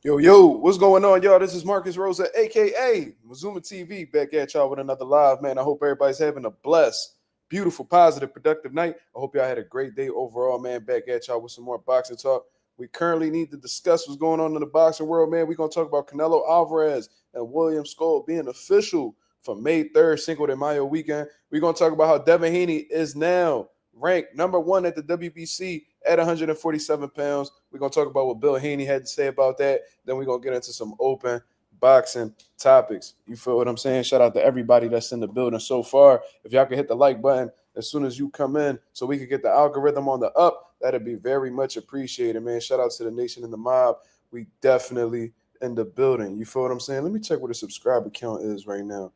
Yo, what's going on, y'all? This is Marcus Rosa, aka Mazuma TV, back at y'all with another live, man. I hope everybody's having a blessed, beautiful, positive, productive night. I hope y'all had a great day overall, man. Back at y'all with some more boxing talk. We currently need to discuss what's going on in the boxing world, man. We're gonna talk about Canelo Alvarez and William Scull being official for May 3rd, Cinco de Mayo weekend. We're gonna talk about how Devin Haney is now ranked number one at the WBC at 147 pounds. We're going to talk about what Bill Haney had to say about that. Then we're going to get into some open boxing topics. You feel what I'm saying? Shout out to everybody that's in the building so far. If y'all can hit the like button as soon as you come in so we can get the algorithm on the up, that'd be very much appreciated, man. Shout out to the nation and the mob. We definitely in the building. You feel what I'm saying? Let me check what the subscriber count is right now.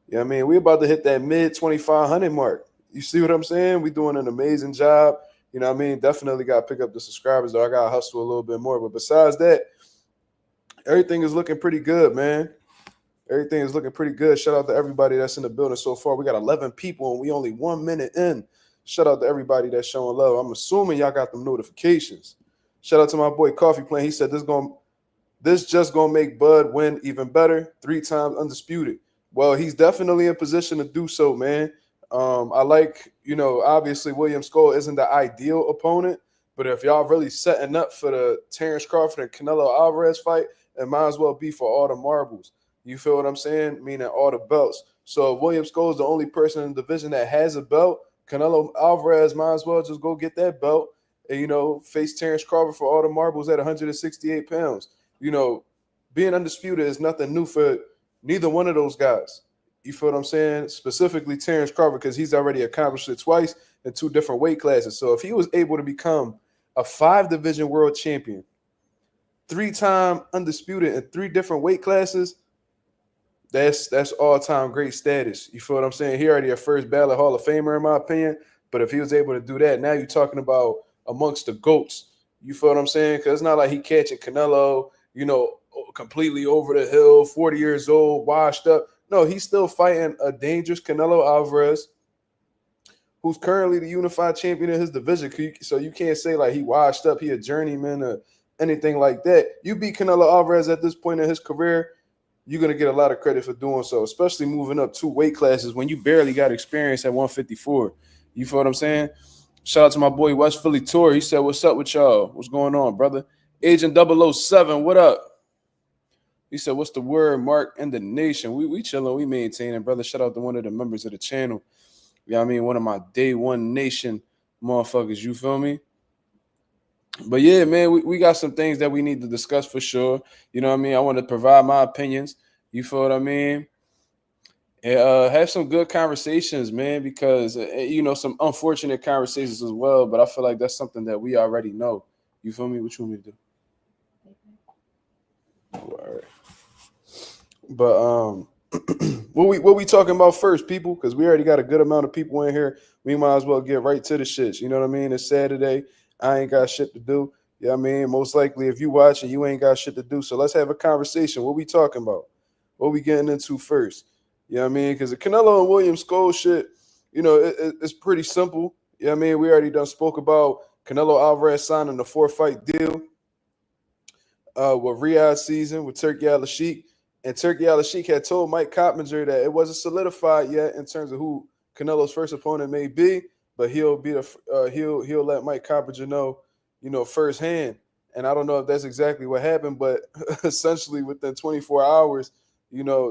Yeah, I mean, we about to hit that mid 2,500 mark. You see what I'm saying? We doing an amazing job. You know what I mean? Definitely got to pick up the subscribers, though. I got to hustle a little bit more. But besides that, everything is looking pretty good, man. Everything is looking pretty good. Shout out to everybody that's in the building so far. We got 11 people, and we only 1 minute in. Shout out to everybody that's showing love. I'm assuming y'all got them notifications. Shout out to my boy Coffee Plan. He said this just gonna make Bud win even better. 3 times undisputed. Well, he's definitely in position to do so, man. I like, obviously William Scull isn't the ideal opponent, but if y'all really setting up for the Terrence Crawford and Canelo Alvarez fight, it might as well be for all the marbles. You feel what I'm saying? Meaning all the belts. So if William Scull is the only person in the division that has a belt, Canelo Alvarez might as well just go get that belt and, face Terrence Crawford for all the marbles at 168 pounds. Being undisputed is nothing new for neither one of those guys. You feel what I'm saying? Specifically Terrence Crawford, because he's already accomplished it twice in 2 different weight classes. So if he was able to become a 5-division world champion, 3-time undisputed in 3 different weight classes, that's all-time great status. You feel what I'm saying? He already a first ballot Hall of Famer, in my opinion. But if he was able to do that, now you're talking about amongst the GOATs. You feel what I'm saying? Because it's not like he catching Canelo, completely over the hill, 40 years old, washed up. No, he's still fighting a dangerous Canelo Alvarez, who's currently the unified champion in his division. So you can't say like he washed up, he a journeyman or anything like that. You beat Canelo Alvarez at this point in his career, you're going to get a lot of credit for doing so, especially moving up 2 weight classes when you barely got experience at 154. You feel what I'm saying? Shout out to my boy West Philly Tour. He said, "What's up with y'all? What's going on, brother?" Agent 007, what up? He said, "What's the word, Mark, in the nation?" We chilling, we maintaining, brother. Shout out to one of the members of the channel. You know what I mean? One of my day one nation motherfuckers, you feel me? But yeah, man, we got some things that we need to discuss for sure. You know what I mean? I want to provide my opinions. You feel what I mean? And have some good conversations, man, because, some unfortunate conversations as well. But I feel like that's something that we already know. You feel me? What you want me to do? All right. But what we talking about first, people? Because we already got a good amount of people in here. We might as well get right to the shits. You know what I mean? It's Saturday. I ain't got shit to do. You know what I mean? Most likely, if you watching, you ain't got shit to do. So let's have a conversation. What we talking about? What we getting into first? You know what I mean? Because the Canelo and William Scull shit, it's pretty simple. You know what I mean? We already done spoke about Canelo Alvarez signing the 4-fight deal with Riyadh season with Turki Al-Sheikh. And Turki Al-Sheikh had told Mike Coppinger that it wasn't solidified yet in terms of who Canelo's first opponent may be, but he'll let Mike Coppinger know, firsthand. And I don't know if that's exactly what happened, but essentially within 24 hours,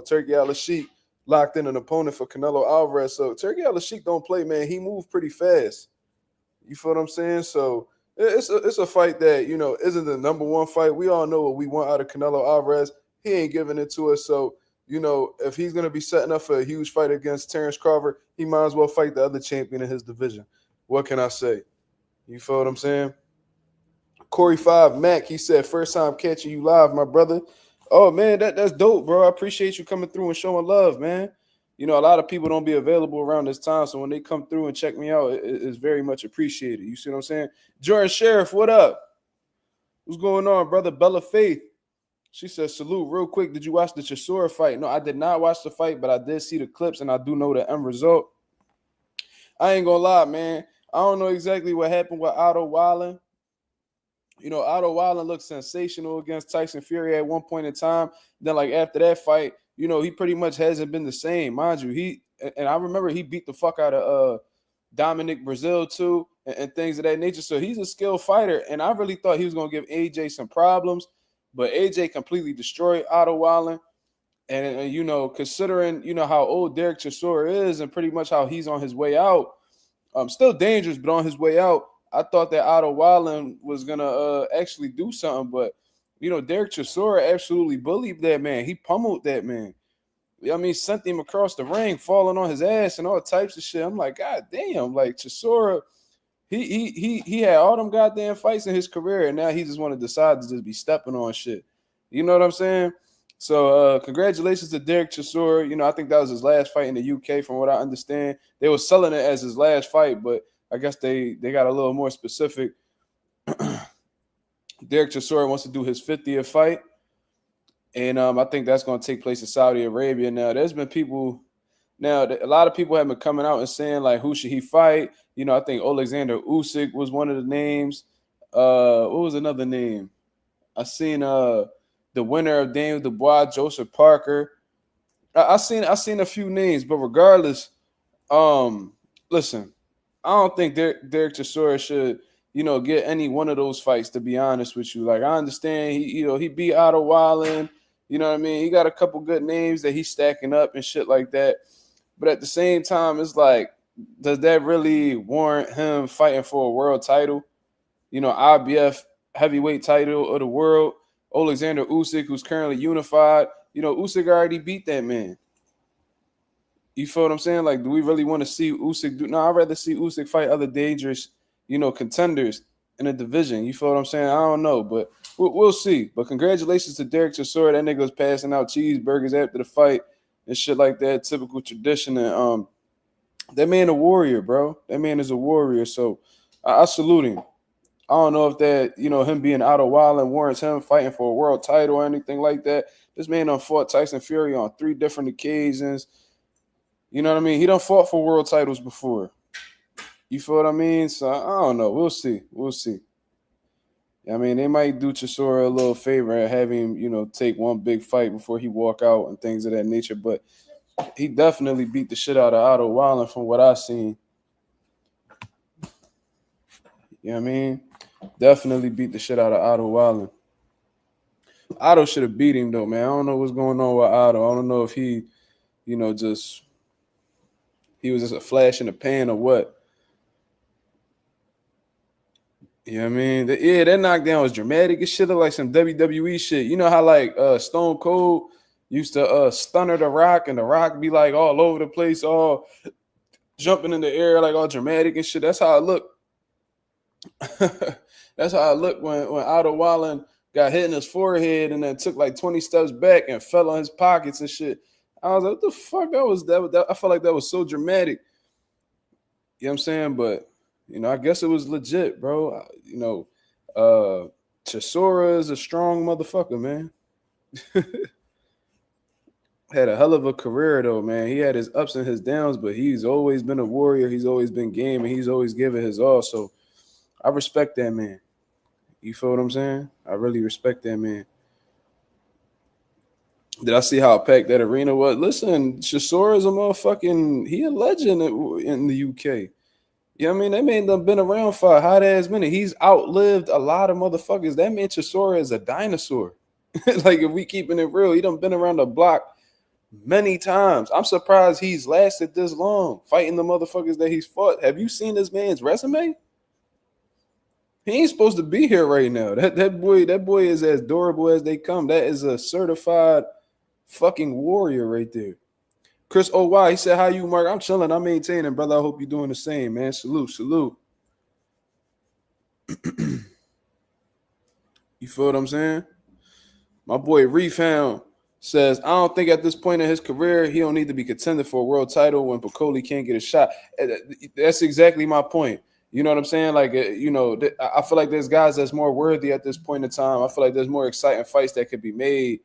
Turki Al-Sheikh locked in an opponent for Canelo Alvarez. So Turki Al-Sheikh don't play, man. He moved pretty fast. You feel what I'm saying? So it's a fight that, isn't the number one fight. We all know what we want out of Canelo Alvarez. He ain't giving it to us. So, if he's going to be setting up for a huge fight against Terrence Crawford, he might as well fight the other champion in his division. What can I say? You feel what I'm saying? Corey 5 Mac, he said, "First time catching you live, my brother." Oh, man, that's dope, bro. I appreciate you coming through and showing love, man. A lot of people don't be available around this time, so when they come through and check me out, it's very much appreciated. You see what I'm saying? Jordan Sheriff, what up? What's going on, brother? Bella Faith. She says, "Salute, real quick. Did you watch the Chisora fight?" No, I did not watch the fight, but I did see the clips, and I do know the end result. I ain't gonna lie, man. I don't know exactly what happened with Otto Wallen. Otto Wilder looked sensational against Tyson Fury at one point in time. Then, like, after that fight, he pretty much hasn't been the same. Mind you, and I remember he beat the fuck out of Dominic Brazil too, and things of that nature. So he's a skilled fighter, and I really thought he was gonna give AJ some problems, but AJ completely destroyed Otto Wilder. And considering how old Derek Chisora is, and pretty much how he's on his way out, still dangerous, but on his way out, I thought that Otto Wilder was gonna actually do something, but Derek Chisora absolutely bullied that man. He pummeled that man. Sent him across the ring, falling on his ass and all types of shit. I'm like, God damn, like Chisora, he had all them goddamn fights in his career, and now he just want to decide to just be stepping on shit. You know what I'm saying? So congratulations to Derek Chisora. I think that was his last fight in the UK, from what I understand. They were selling it as his last fight, but I guess they got a little more specific. Derek Chisora wants to do his 50th fight. And I think that's going to take place in Saudi Arabia. Now, there's been people – a lot of people have been coming out and saying, like, who should he fight? I think Alexander Usyk was one of the names. What was another name? I seen the winner of Daniel Dubois, Joseph Parker. I seen a few names, but regardless, listen, I don't think Derek Chisora should – get any one of those fights, to be honest with you. Like, I understand he beat Otto Wilder. You know what I mean? He got a couple good names that he's stacking up and shit like that. But at the same time, it's like, does that really warrant him fighting for a world title? IBF heavyweight title of the world. Alexander Usyk, who's currently unified. Usyk already beat that man. You feel what I'm saying? Like, do we really want to see Usyk do? No, I'd rather see Usyk fight other dangerous contenders in a division. You feel what I'm saying? I don't know, but we'll see. But congratulations to Derek Chisora. That nigga was passing out cheeseburgers after the fight and shit like that. Typical tradition. And that man a warrior, bro. That man is a warrior. So I salute him. I don't know if that, him being Otto Wilder warrants him fighting for a world title or anything like that. This man done fought Tyson Fury on 3 different occasions. You know what I mean? He done fought for world titles before. You feel what I mean? So I don't know. We'll see. They might do Chisora a little favor and have him, take one big fight before he walk out and things of that nature. But he definitely beat the shit out of Otto Wilder from what I've seen. You know what I mean? Definitely beat the shit out of Otto Wilder. Otto should have beat him, though, man. I don't know what's going on with Otto. I don't know if he, he was just a flash in the pan or what. You know what I mean? That knockdown was dramatic. It should look like some WWE shit. You know how like Stone Cold used to stunner The Rock, and The Rock be like all over the place, all jumping in the air, like all dramatic and shit. That's how it looked. That's how it looked when Otto Wilder got hit in his forehead and then took like 20 steps back and fell on his pockets and shit. I was like, what the fuck? That I felt like that was so dramatic. You know what I'm saying? But I guess it was legit, bro. Chisora is a strong motherfucker, man. Had a hell of a career, though, man. He had his ups and his downs, but he's always been a warrior. He's always been game, and he's always given his all. So I respect that man. You feel what I'm saying? I really respect that man. Did I see how packed that arena was? Listen, Chisora is a motherfucking – he a legend in the UK. You know what I mean? That man done been around for a hot ass minute. He's outlived a lot of motherfuckers. That man Chisora is a dinosaur. Like, if we keeping it real, he done been around the block many times. I'm surprised he's lasted this long fighting the motherfuckers that he's fought. Have you seen this man's resume? He ain't supposed to be here right now. That boy is as durable as they come. That is a certified fucking warrior right there. Chris O.Y., he said, how you, Mark? I'm chilling. I'm maintaining, brother. I hope you're doing the same, man. Salute. You feel what I'm saying? My boy Refound says, I don't think at this point in his career, he don't need to be contending for a world title when Piccoli can't get a shot. That's exactly my point. You know what I'm saying? Like, I feel like there's guys that's more worthy at this point in time. I feel like there's more exciting fights that could be made,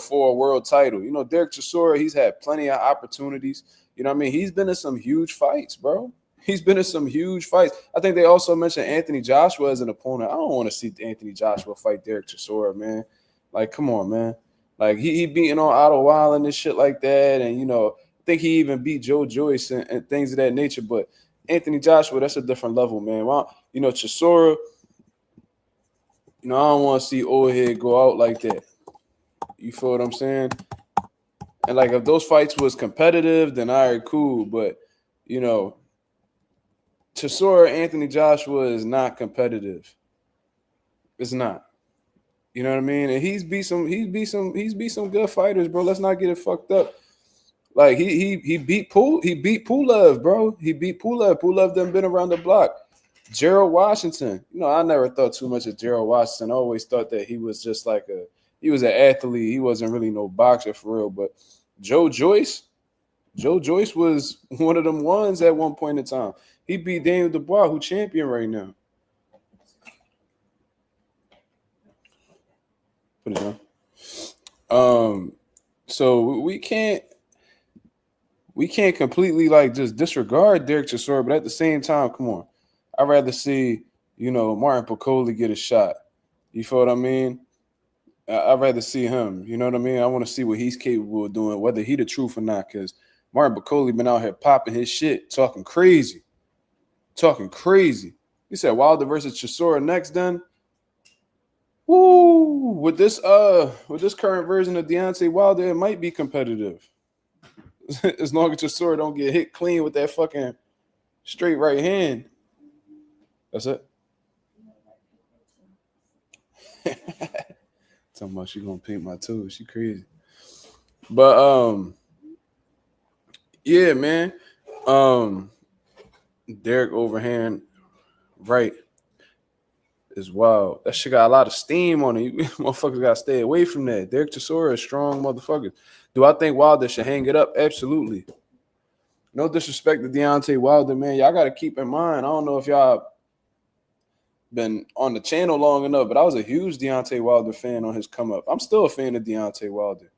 for a world title. Derek Chisora, he's had plenty of opportunities. You know what I mean? He's been in some huge fights, bro. He's been in some huge fights. I think they also mentioned Anthony Joshua as an opponent. I don't want to see Anthony Joshua fight Derek Chisora, man. Like, come on, man. Like, he beating on Otto Wilder and shit like that. And, I think he even beat Joe Joyce and things of that nature. But Anthony Joshua, that's a different level, man. Well, Chisora, I don't want to see old head go out like that. You feel what I'm saying? And, like, if those fights was competitive, then all right, cool. But, Chisora, Anthony Joshua is not competitive. It's not. You know what I mean? And he's beat some good fighters, bro. Let's not get it fucked up. Like he beat Pulev, bro. He beat Pulev. Pulev done been around the block. Gerald Washington. I never thought too much of Gerald Washington. I always thought that he was just like he was an athlete. He wasn't really no boxer for real. But Joe Joyce was one of them ones at one point in time. He beat Daniel Dubois, who champion right now. Put it down. So we can't completely like just disregard Derek Chisora, but at the same time, come on. I'd rather see, Martin Piccoli get a shot. You feel what I mean? I'd rather see him. You know what I mean? I want to see what he's capable of doing, whether he the truth or not, because Martin Piccoli been out here popping his shit, talking crazy. He said Wilder versus Chisora next then. Woo! With this current version of Deontay Wilder, it might be competitive. As long as Chisora don't get hit clean with that fucking straight right hand. That's it. Talking about she gonna paint my toes. She crazy. But yeah, man. Derek overhand right is wild. That shit got a lot of steam on it. Motherfuckers gotta stay away from that. Derek Chisora is strong motherfuckers. Do I think Wilder should hang it up? Absolutely. No disrespect to Deontay Wilder, man. Y'all gotta keep in mind. I don't know if y'all been on the channel long enough, but I was a huge Deontay Wilder fan on his come up. I'm still a fan of Deontay Wilder.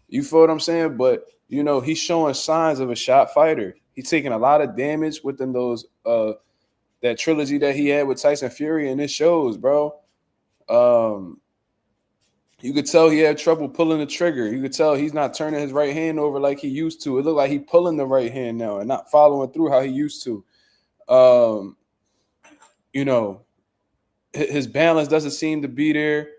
You feel what I'm saying? But he's showing signs of a shot fighter. He's taking a lot of damage within those that trilogy that he had with Tyson Fury, and it shows, bro. You could tell he had trouble pulling the trigger. You could tell he's not turning his right hand over like he used to. It looked like he's pulling the right hand now and not following through how he used to. His balance doesn't seem to be there.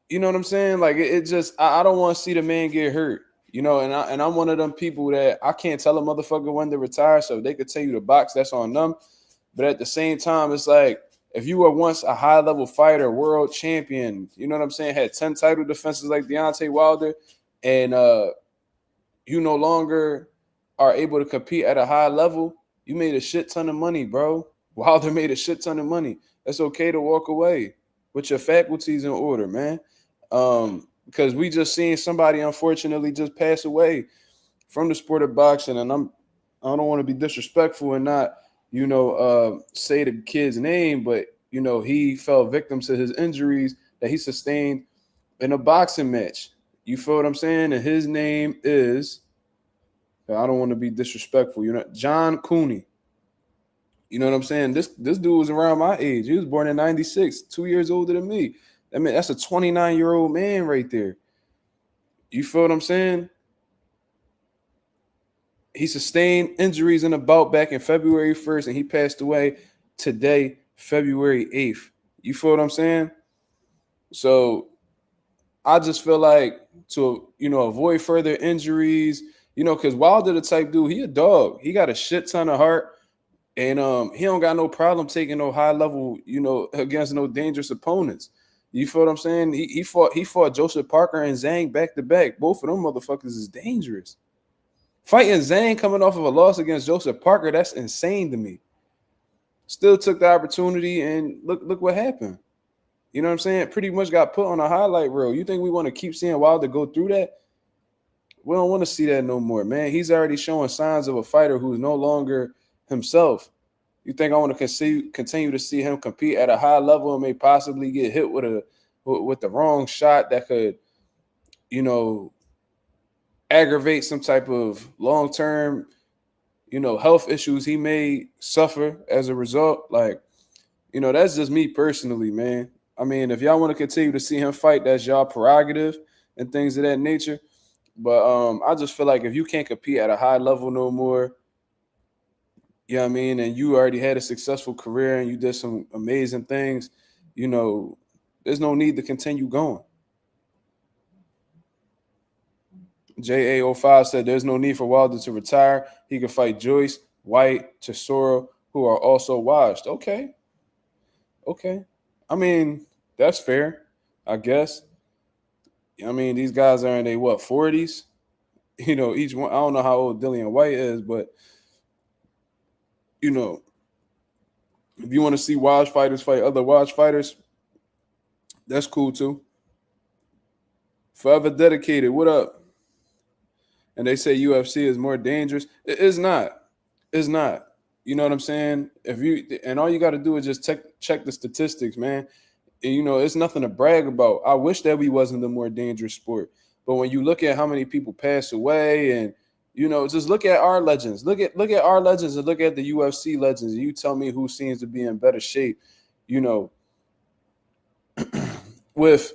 You know what I'm saying? Like it just, I don't want to see the man get hurt. And I'm one of them people that I can't tell a motherfucker when to retire, so they could tell you to box, that's on them. But at the same time, it's like, if you were once a high-level fighter, world champion, you know what I'm saying, had 10 title defenses like Deontay Wilder, and you no longer are able to compete at a high level, you made a shit ton of money, bro. Wilder made a shit ton of money. It's okay to walk away with your faculties in order, man. Because we just seen somebody, unfortunately, just pass away from the sport of boxing, and I don't want to be disrespectful and not say the kid's name, but he fell victim to his injuries that he sustained in a boxing match. You feel what I'm saying? And his name is, I don't want to be disrespectful, John Cooney. You know what I'm saying? This dude was around my age. He was born in 96, 2 years older than me. I mean, that's a 29-year-old man right there. You feel what I'm saying? He sustained injuries in a bout back in February 1st, and he passed away today, February 8th. You feel what I'm saying? So I just feel like to, avoid further injuries, because Wilder the type dude, he a dog. He got a shit ton of heart, and he don't got no problem taking no high level, against no dangerous opponents. You feel what I'm saying? He fought Joseph Parker and Zhang back to back. Both of them motherfuckers is dangerous. Fighting Zhang coming off of a loss against Joseph Parker, that's insane to me. Still took the opportunity, and look what happened. You know what I'm saying? Pretty much got put on a highlight reel. You think we want to keep seeing Wilder go through that? We don't want to see that no more, man. He's already showing signs of a fighter who's no longer himself. You think I want to continue to see him compete at a high level and may possibly get hit with the wrong shot that could, aggravate some type of long-term, health issues he may suffer as a result. Like, that's just me personally, man. I mean, if y'all want to continue to see him fight, that's y'all prerogative and things of that nature. But I just feel like if you can't compete at a high level no more, you know what I mean, and you already had a successful career and you did some amazing things, there's no need to continue going. JA05 said there's no need for Wilder to retire. He can fight Joyce, White, Chisora, who are also washed. Okay. I mean, that's fair, I guess. I mean, these guys are in their 40s? Each one. I don't know how old Dillian White is, but if you want to see watch fighters fight other watch fighters, that's cool too. Forever Dedicated, what up? And they say UFC is more dangerous. It is not. It's not. You know what I'm saying? And all you got to do is just check the statistics, man. And, it's nothing to brag about. I wish that we wasn't the more dangerous sport. But when you look at how many people pass away and, just look at our legends. Look at our legends and look at the UFC legends. And you tell me who seems to be in better shape, with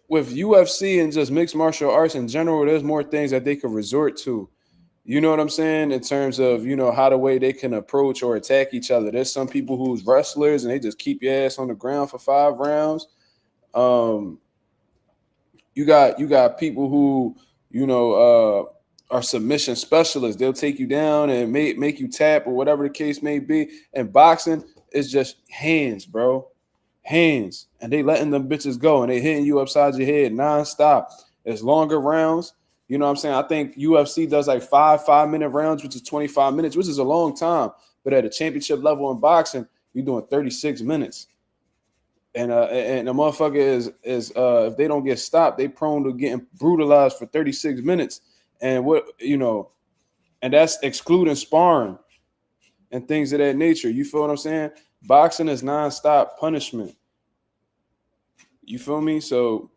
UFC and just mixed martial arts in general. There's more things that they could resort to. You know what I'm saying? In terms of, how the way they can approach or attack each other. There's some people who's wrestlers and they just keep your ass on the ground for 5 rounds. You got people who, are submission specialists. They'll take you down and make you tap or whatever the case may be. And boxing is just hands, bro. Hands. And they letting them bitches go and they hitting you upside your head nonstop. It's longer rounds. You know what I'm saying? I think UFC does like 5-minute rounds, which is 25 minutes, which is a long time. But at a championship level in boxing, you're doing 36 minutes. And the motherfucker is if they don't get stopped, they prone to getting brutalized for 36 minutes. And and that's excluding sparring and things of that nature. You feel what I'm saying? Boxing is nonstop punishment. You feel me? So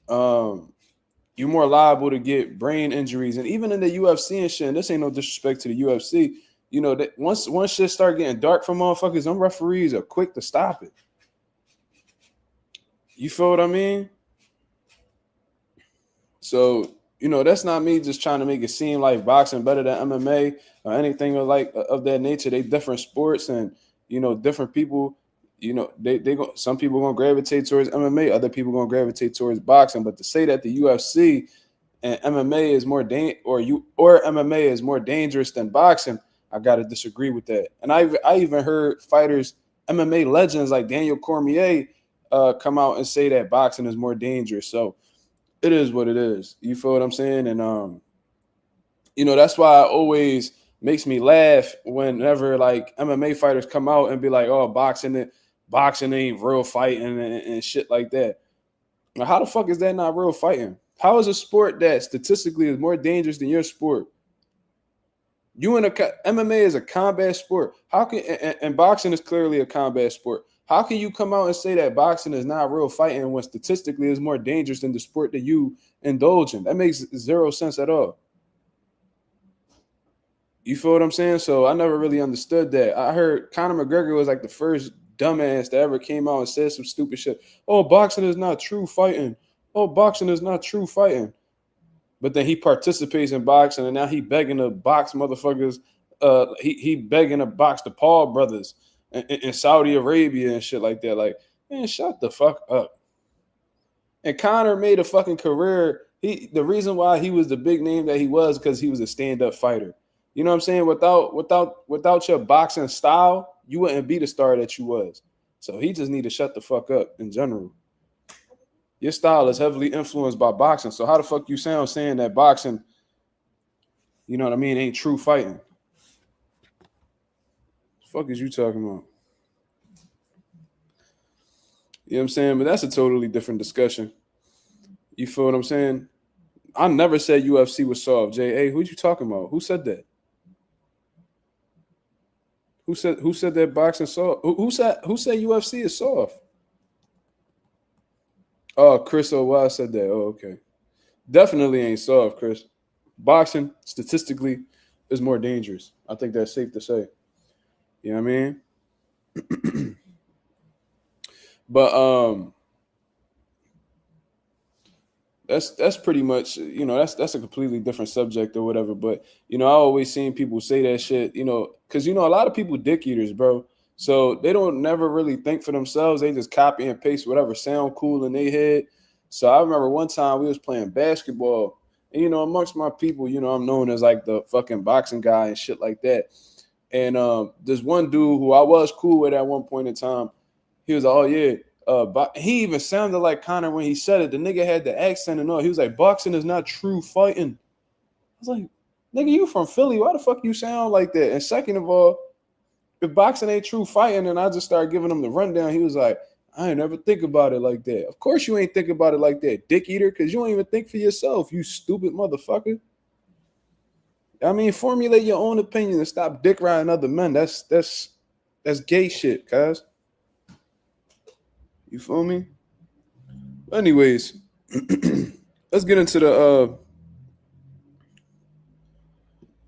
you're more liable to get brain injuries. And even in the UFC and shit, and this ain't no disrespect to the UFC, that once shit start getting dark for motherfuckers, them referees are quick to stop it. You feel what I mean? So, that's not me just trying to make it seem like boxing better than MMA or anything of that nature. They different sports and, different people, some people going to gravitate towards MMA, other people going to gravitate towards boxing. But to say that the UFC and MMA is more MMA is more dangerous than boxing, I got to disagree with that. And I even heard fighters, MMA legends like Daniel Cormier, come out and say that boxing is more dangerous. So it is what it is. You feel what I'm saying? And that's why it always makes me laugh whenever like MMA fighters come out and be like, "Oh, boxing ain't real fighting and shit like that." Now, how the fuck is that not real fighting? How is a sport that statistically is more dangerous than your sport? MMA is a combat sport. How can and boxing is clearly a combat sport. How can you come out and say that boxing is not real fighting when statistically is more dangerous than the sport that you indulge in? That makes zero sense at all. You feel what I'm saying? So I never really understood that. I heard Conor McGregor was like the first dumbass that ever came out and said some stupid shit. Oh, boxing is not true fighting. Oh, boxing is not true fighting. But then he participates in boxing and now he begging to box motherfuckers. He begging to box the Paul brothers in Saudi Arabia and shit like that. Like, man, shut the fuck up. And Conor made a fucking career. The reason why he was the big name that he was because he was a stand-up fighter. You know what I'm saying? Without your boxing style, you wouldn't be the star that you was. So he just need to shut the fuck up in general. Your style is heavily influenced by boxing. So how the fuck you sound saying that boxing, you know what I mean, ain't true fighting? The fuck is you talking about? You know what I'm saying? But that's a totally different discussion. You feel what I'm saying? I never said UFC was soft. J.A., who you talking about? Who said that? Who said that boxing soft? Who said UFC is soft? Oh, Chris O.Y. said that. Oh, okay. Definitely ain't soft, Chris. Boxing, statistically, is more dangerous. I think that's safe to say. You know what I mean? But that's pretty much, that's a completely different subject or whatever. But I always seen people say that shit, because a lot of people dick eaters, bro. So they don't never really think for themselves. They just copy and paste whatever sound cool in their head. So I remember one time we was playing basketball, and amongst my people, I'm known as like the fucking boxing guy and shit like that. And this one dude who I was cool with at one point in time, he was like, "Oh yeah." But he even sounded like Connor when he said it. The nigga had the accent and all. He was like, "Boxing is not true fighting." I was like, "Nigga, you from Philly? Why the fuck you sound like that?" And second of all, if boxing ain't true fighting, and I just started giving him the rundown, he was like, "I ain't never think about it like that." Of course you ain't think about it like that, dick eater, because you don't even think for yourself, you stupid motherfucker. I mean, formulate your own opinion and stop dick riding other men. That's gay shit, cuz. You feel me? Anyways, let's get into the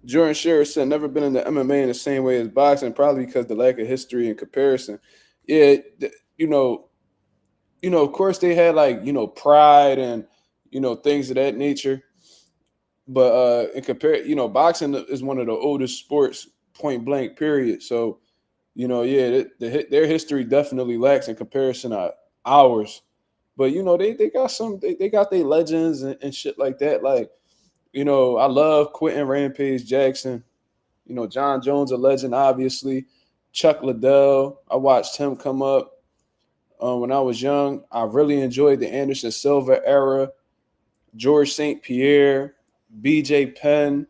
Jordan Shearer said never been in the MMA in the same way as boxing, probably because the lack of history and comparison. Yeah, of course they had like, pride and, things of that nature. But in compare, boxing is one of the oldest sports, point blank, period. So, yeah, their history definitely lacks in comparison to ours. But they got they got their legends and shit like that. Like, I love Quentin Rampage Jackson. John Jones, a legend, obviously. Chuck Liddell, I watched him come up when I was young. I really enjoyed the Anderson Silva era. George St. Pierre, BJ Penn.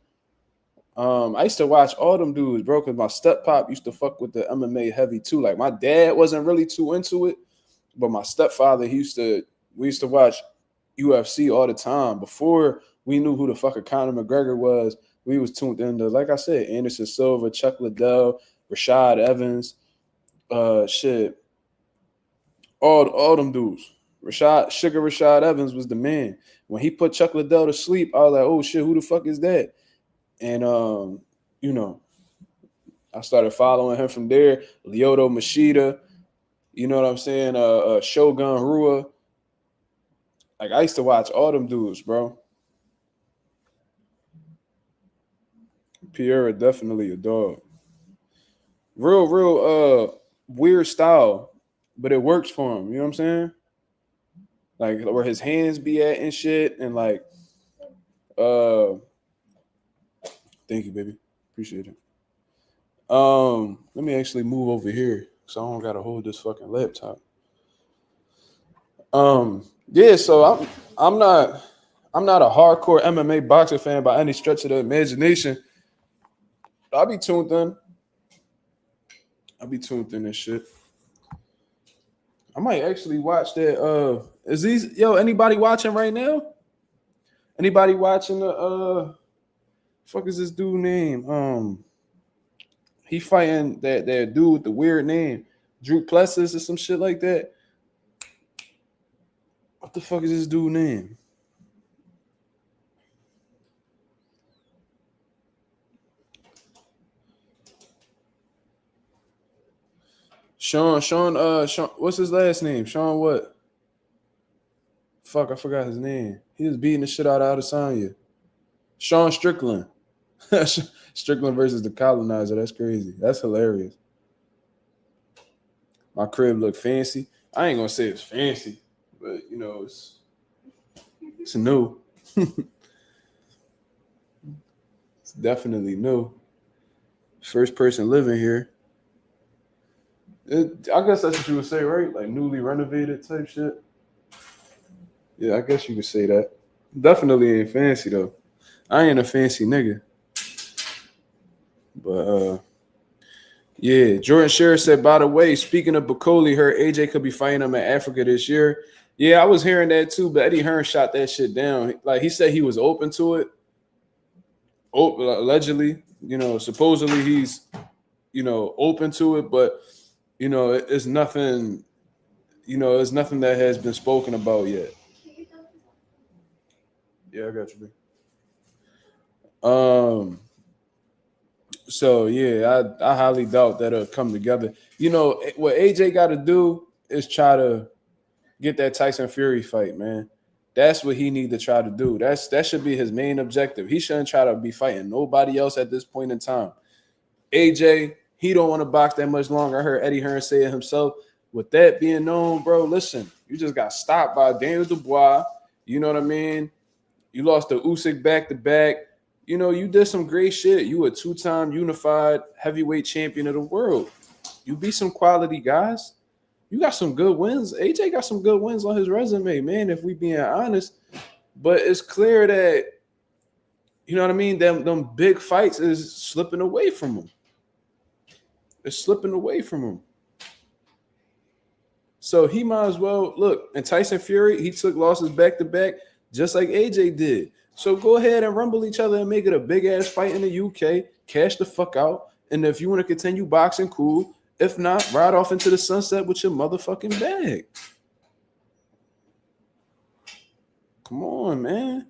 I used to watch all them dudes, bro, because my step pop used to fuck with the MMA heavy too. Like, my dad wasn't really too into it, but my stepfather, we used to watch UFC all the time. Before we knew who the fuck Conor McGregor was, we was tuned into, like I said, Anderson Silva, Chuck Liddell, Rashad Evans, shit, all them dudes. Rashad Evans was the man. When he put Chuck Liddell to sleep, I was like, oh shit, who the fuck is that? And I started following him from there. Lyoto Machida, you know what I'm saying? Shogun Rua. Like, I used to watch all them dudes, bro. Pierre definitely a dog. Real weird style, but it works for him. You know what I'm saying? Like, where his hands be at and shit, and like, thank you, baby, appreciate it. Let me actually move over here so I don't gotta hold this fucking laptop. Yeah, so I'm not a hardcore MMA boxing fan by any stretch of the imagination. I'll be tuned in. And shit. I might actually watch that. Anybody watching right now? Anybody watching the fuck is this dude name? He fighting that dude with the weird name, Drew Plessis or some shit like that. What the fuck is this dude name? Sean, what's his last name? Sean what? Fuck, I forgot his name. He was beating the shit out of Adesanya. Sean Strickland. Strickland versus the Colonizer. That's crazy. That's hilarious. My crib look fancy. I ain't gonna say it's fancy, but it's new. It's definitely new. First person living here. I guess that's what you would say, right? Like newly renovated type shit. Yeah, I guess you could say that. Definitely ain't fancy though. I ain't a fancy nigga. But yeah, Jordan Shearer said, by the way, speaking of Bacoli, her AJ could be fighting him in Africa this year. Yeah, I was hearing that too, but Eddie Hearn shot that shit down. Like, he said he was open to it. Allegedly, supposedly he's, open to it, but it's nothing, it's nothing that has been spoken about yet. Yeah, I got you, man. So yeah, I highly doubt that'll come together. You know what AJ got to do is try to get that Tyson Fury fight, man. That's what he need to try to do. That should be his main objective. He shouldn't try to be fighting nobody else at this point in time. AJ, he don't want to box that much longer. I heard Eddie Hearn say it himself. With that being known, bro, listen, you just got stopped by Daniel Dubois. You know what I mean? You lost to Usyk back to back. You know, you did some great shit. You a two-time unified heavyweight champion of the world. You beat some quality guys. You got some good wins. AJ got some good wins on his resume, man, if we being honest. But it's clear that, you know what I mean, them big fights is slipping away from him. It's slipping away from him. So he might as well look. And Tyson Fury, he took losses back to back, just like AJ did. So go ahead and rumble each other and make it a big ass fight in the UK. Cash the fuck out. And if you want to continue boxing, cool. If not, ride off into the sunset with your motherfucking bag. Come on, man.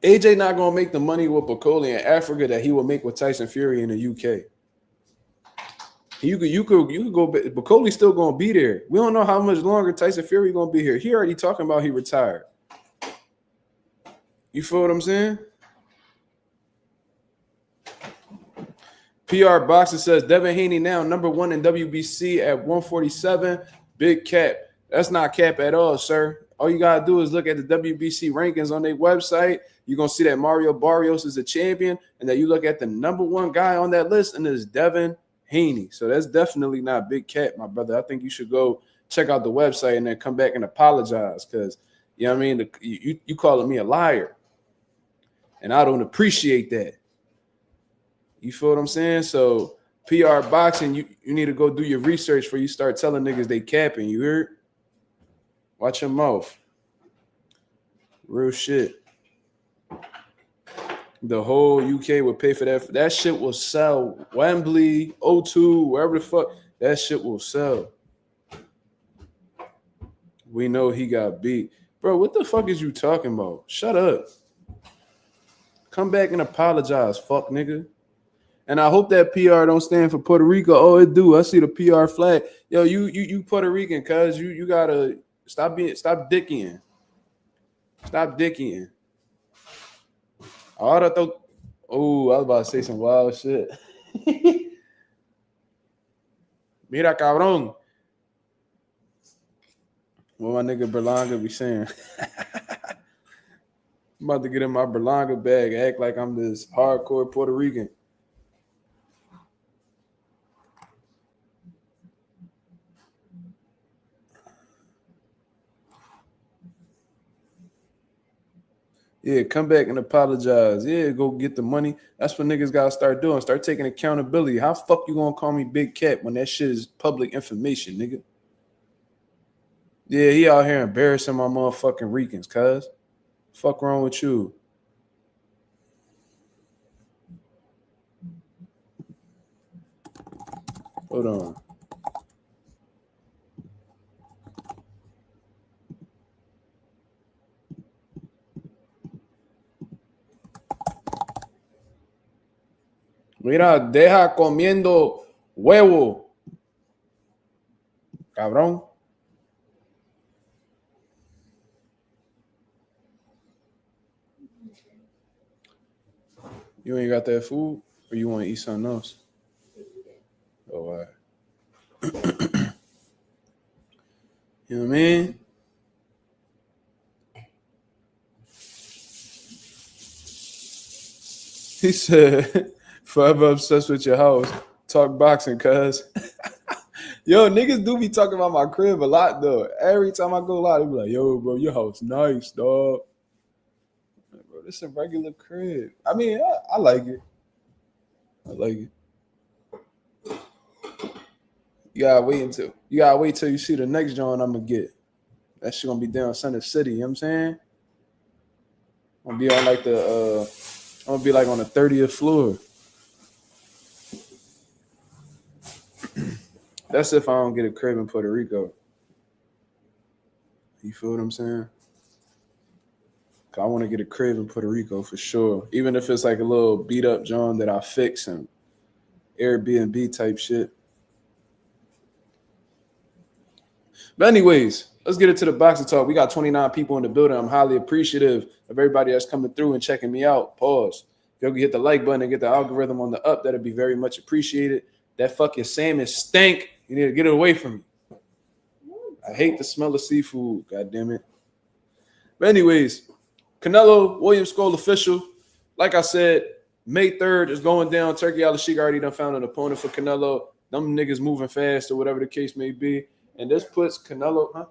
AJ not gonna make the money with Bacoli in Africa that he will make with Tyson Fury in the UK. You could go. Bacoli's still gonna be there. We don't know how much longer Tyson Fury gonna be here. He already talking about he retired. You feel what I'm saying? PR Boxing says Devin Haney now number 1 in WBC at 147. Big cap. That's not cap at all, sir. All you gotta do is look at the WBC rankings on their website. You're gonna see that Mario Barrios is a champion, and that you look at the number 1 guy on that list, and it's Devin Haney. So that's definitely not big cap, my brother. I think you should go check out the website and then come back and apologize, because you know what I mean. You calling me a liar, and I don't appreciate that. You feel what I'm saying? So PR Boxing, you need to go do your research before you start telling niggas they capping. You heard? Watch your mouth. Real shit. The whole UK would pay for that. That shit will sell. Wembley, O2, wherever the fuck, that shit will sell. We know he got beat. Bro, what the fuck is you talking about? Shut up. Come back and apologize, fuck nigga. And I hope that PR don't stand for Puerto Rico. Oh, it do. I see the PR flag. Yo, you Puerto Rican, cuz you gotta stop dicking. Stop dicking. Ahora to. Oh, I was about to say some wild shit. Mira, cabrón. What my nigga Berlanga be saying. I'm about to get in my Berlanga bag, act like I'm this hardcore Puerto Rican. Yeah, come back and apologize. Yeah, go get the money. That's what niggas gotta start doing. Start taking accountability. How fuck you gonna call me Big Cat when that shit is public information, nigga? Yeah, he out here embarrassing my motherfucking Ricans, cuz. Fuck wrong with you? Hold on. Mira, deja comiendo huevo. Cabrón. You ain't got that food? Or you want to eat something else? Oh, all right. You know what I mean? He said, forever obsessed with your house. Talk boxing, cuz. Yo, niggas do be talking about my crib a lot, though. Every time I go live, they be like, yo, bro, your house nice, dog. Bro, this is a regular crib. I mean, I like it. I like it. You gotta wait till you see the next joint I'm gonna get. That shit gonna be down Center City, you know what I'm saying? I'm gonna be on like I'm gonna be like on the 30th floor. That's if I don't get a crib in Puerto Rico. You feel what I'm saying? I want to get a crib in Puerto Rico for sure. Even if it's like a little beat up John that I fix and Airbnb type shit. But anyways, let's get into the boxing talk. We got 29 people in the building. I'm highly appreciative of everybody that's coming through and checking me out. Pause. If y'all can hit the like button and get the algorithm on the up, that'd be very much appreciated. That fucking salmon stink. You need to get it away from me. I hate the smell of seafood. God damn it. But anyways, Canelo, William Scull official. Like I said, May 3rd is going down. Turkey Al-Sheikh already done found an opponent for Canelo. Them niggas moving fast or whatever the case may be. And this puts Canelo,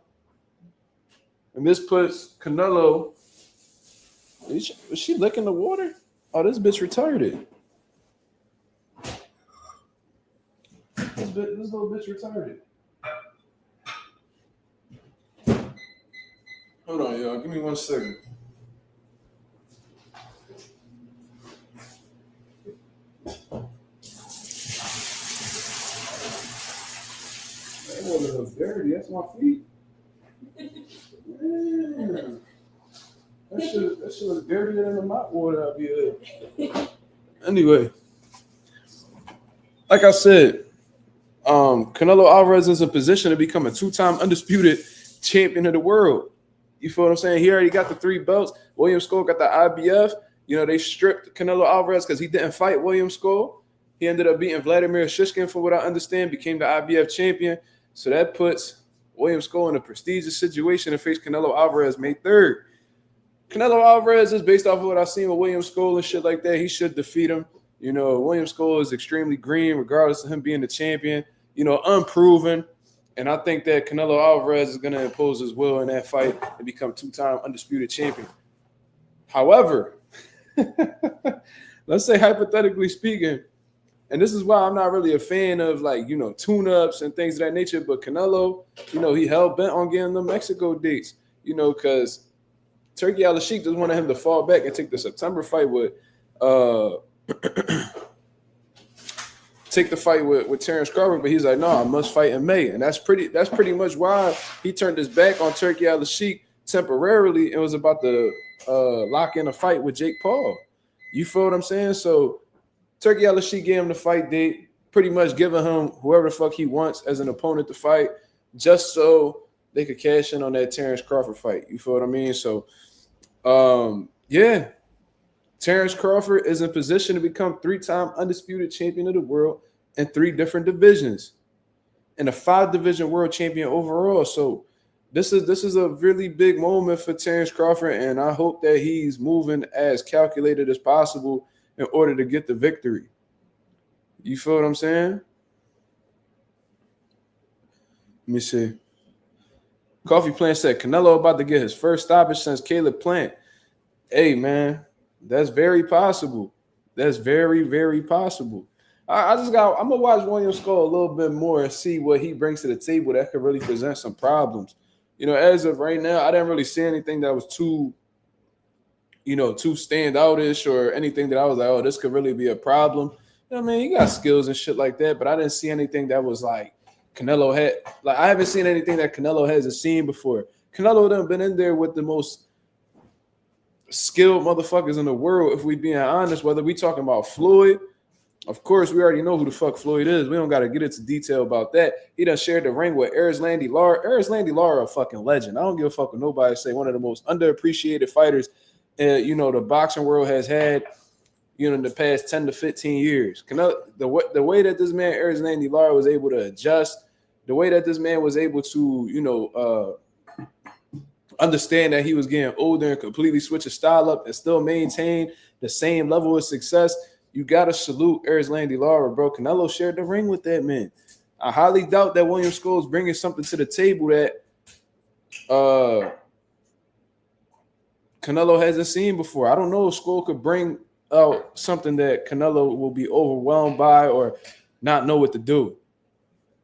is she licking the water? Oh, this bitch retarded. This little bitch retarded. Hold on, y'all. Give me 1 second. That water looks dirty. That's my feet. Man. That shit looks dirtier than the mop water out here. Anyway, like I said, Canelo Alvarez is in position to become a 2-time undisputed champion of the world. You feel what I'm saying? He already got the 3 belts. William Scull got the IBF. You know, they stripped Canelo Alvarez because he didn't fight William Scull. He ended up beating Vladimir Shishkin, for what I understand, became the IBF champion. So that puts William Scull in a prestigious situation to face Canelo Alvarez May 3rd. Canelo Alvarez is, based off of what I've seen with William Scull and shit like that, he should defeat him. You know, William Scull is extremely green, regardless of him being the champion, you know, unproven. And I think that Canelo Alvarez is going to impose his will in that fight and become 2-time undisputed champion. However, let's say hypothetically speaking, and this is why I'm not really a fan of, like, you know, tune-ups and things of that nature, but Canelo, you know, he hell bent on getting the Mexico dates, you know, because Turkey Al-Sheikh just wanted him to fall back and take the September fight with Terrence Crawford, but he's like, no, I must fight in May. And that's pretty much why he turned his back on Turkey Al-Sheikh temporarily and was about to lock in a fight with Jake Paul. You feel what I'm saying? So Turkey Al-Sheikh gave him the fight date, pretty much giving him whoever the fuck he wants as an opponent to fight, just so they could cash in on that Terrence Crawford fight. You feel what I mean? So, yeah. Terrence Crawford is in position to become 3-time undisputed champion of the world in 3 different divisions and a 5-division world champion overall. So this is a really big moment for Terrence Crawford, and I hope that he's moving as calculated as possible in order to get the victory. You feel what I'm saying? Let me see. Coffee Plant said Canelo about to get his first stoppage since Caleb Plant. Hey, man. That's very possible. That's very, very possible. I'm gonna watch William Scull a little bit more and see what he brings to the table that could really present some problems. You know, as of right now, I didn't really see anything that was too standoutish or anything that I was like, oh, this could really be a problem. You know what I mean? He got skills and shit like that, but I didn't see anything that was like Canelo had. Like, I haven't seen anything that Canelo hasn't seen before. Canelo done been in there with the most skilled motherfuckers in the world, if we being honest. Whether we talking about Floyd, of course, we already know who the fuck Floyd is. We don't got to get into detail about that. He done shared the ring with Erislandy Lara. Erislandy Lara a fucking legend. I don't give a fuck what nobody say. One of the most underappreciated fighters, the boxing world has had, in the past 10 to 15 years. The way that this man Erislandy Lara was able to adjust, the way that this man was able to, understand that he was getting older and completely switch his style up and still maintain the same level of success. You got to salute Erislandy Lara, bro. Canelo shared the ring with that man. I highly doubt that William Scull is bringing something to the table that Canelo hasn't seen before. I don't know if Scull could bring out something that Canelo will be overwhelmed by or not know what to do.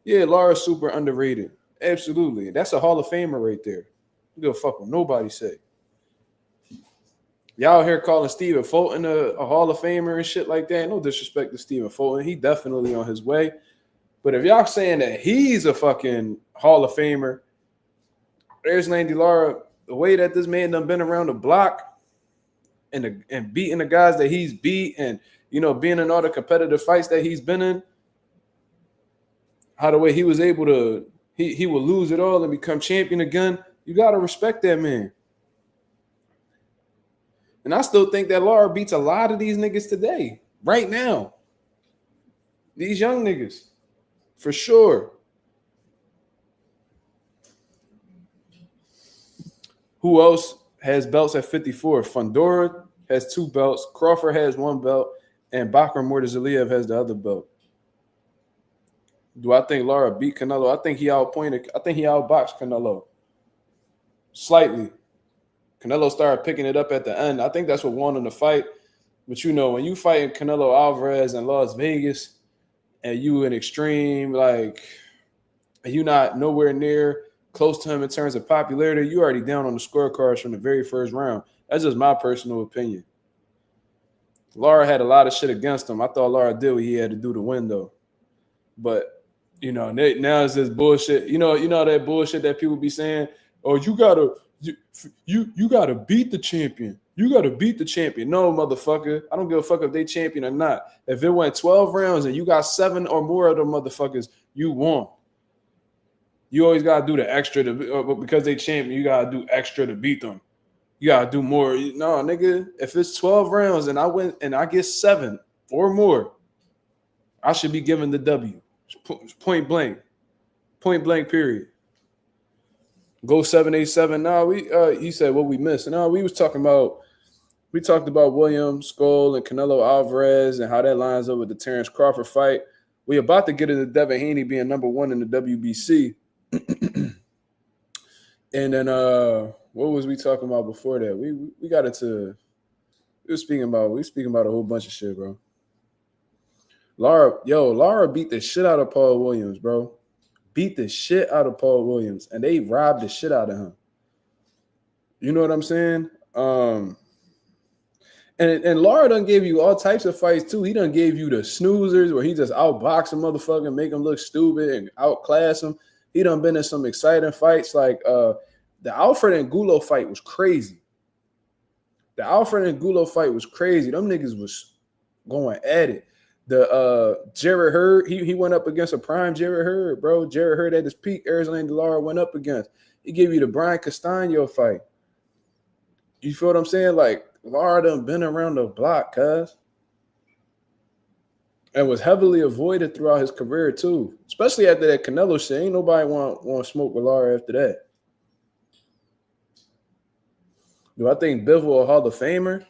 Yeah, Lara's super underrated. Absolutely. That's a Hall of Famer right there. You give a fuck what nobody say. Y'all here calling Stephen Fulton a Hall of Famer and shit like that. No disrespect to Stephen Fulton. He definitely on his way. But if y'all saying that he's a fucking Hall of Famer, Erislandy Lara, the way that this man done been around the block, and beating the guys that he's beat, and being in all the competitive fights that he's been in, how the way he was able to he will lose it all and become champion again. You gotta respect that man. And I still think that Lara beats a lot of these niggas today, right now. These young niggas, for sure. Who else has belts at 54? Fundora has 2 belts. Crawford has 1 belt. And Bakram Murtazaliev has the other belt. Do I think Lara beat Canelo? I think he outboxed Canelo. Slightly. Canelo started picking it up at the end. I think that's what won him the fight. But when you fighting Canelo Alvarez in Las Vegas and you in extreme, like, and you not nowhere near close to him in terms of popularity, you already down on the scorecards from the very first round. That's just my personal opinion. Lara had a lot of shit against him. I thought Lara did what he had to do to win, though. But, now it's this bullshit. You know that bullshit that people be saying, oh, you gotta beat the champion. You gotta beat the champion. No, motherfucker. I don't give a fuck if they champion or not. If it went 12 rounds and you got 7 or more of them motherfuckers, you won. You always gotta do the extra because they champion. You gotta do extra to beat them. You gotta do more. No, nigga. If it's 12 rounds and I win and I get 7 or more, I should be given the W. Point blank. Point blank. Period. Go 787. No, he said what we missed. No, we talked about Williams, Scull, and Canelo Alvarez and how that lines up with the Terrence Crawford fight. We about to get into Devin Haney being number 1 in the WBC. And then what was we talking about before that? We got into we were speaking about a whole bunch of shit, bro. Lara beat the shit out of Paul Williams, bro. Beat the shit out of Paul Williams, and they robbed the shit out of him. You know what I'm saying? And Lara done gave you all types of fights too. He done gave you the snoozers where he just outbox a motherfucker, make him look stupid and outclass him. He done been in some exciting fights like the Alfred and Gulo fight was crazy. The Alfred and Gulo fight was crazy. Them niggas was going at it. The Jarrett Hurd, he went up against a prime Jarrett Hurd, bro. Jarrett Hurd at his peak, Arizona Lara went up against. He gave you the Brian Castano fight. You feel what I'm saying? Like, Lara done been around the block, cuz. And was heavily avoided throughout his career, too. Especially after that Canelo shit. Ain't nobody want to smoke with Lara after that. Do I think Bivol a Hall of Famer?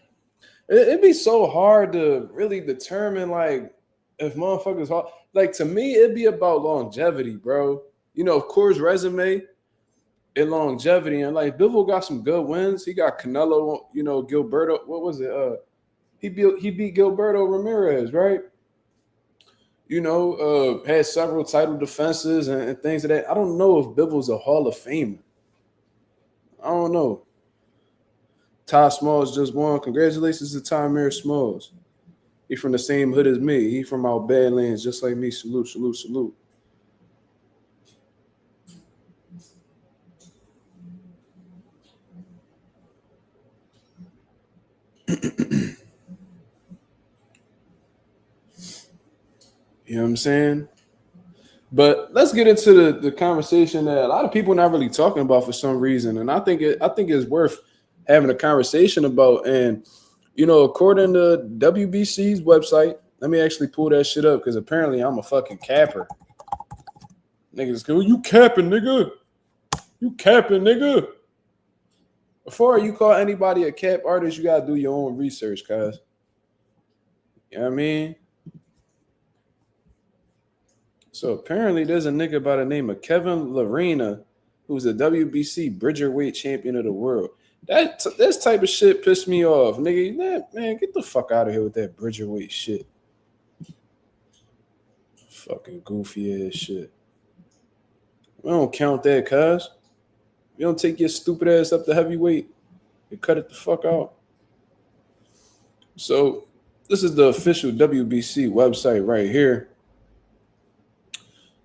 It'd be so hard to really determine, like, if motherfuckers – like, to me, it'd be about longevity, bro. Of course, resume and longevity. And, like, Bivol got some good wins. He got Canelo, Gilberto – what was it? He beat Gilberto Ramirez, right? Had several title defenses and things like that. I don't know if Bivol's a Hall of Famer. I don't know. Ty Smalls just won. Congratulations to Tamir Smalls. He from the same hood as me. He from our Badlands, just like me. Salute, salute, salute. You know what I'm saying? But let's get into the conversation that a lot of people are not really talking about for some reason, and I think it's worth having a conversation about. And according to WBC's website, let me actually pull that shit up because apparently I'm a fucking capper. Niggas go, you capping, nigga. You capping, nigga. Before you call anybody a cap artist, you gotta do your own research, cuz. You know what I mean? So apparently there's a nigga by the name of Kevin Larena who's a WBC Bridgerweight champion of the world. This type of shit pissed me off, nigga. Man, get the fuck out of here with that Bridgerweight shit. Fucking goofy ass shit. We don't count that, cuz. You don't take your stupid ass up to heavyweight. You cut it the fuck out. So this is the official WBC website right here.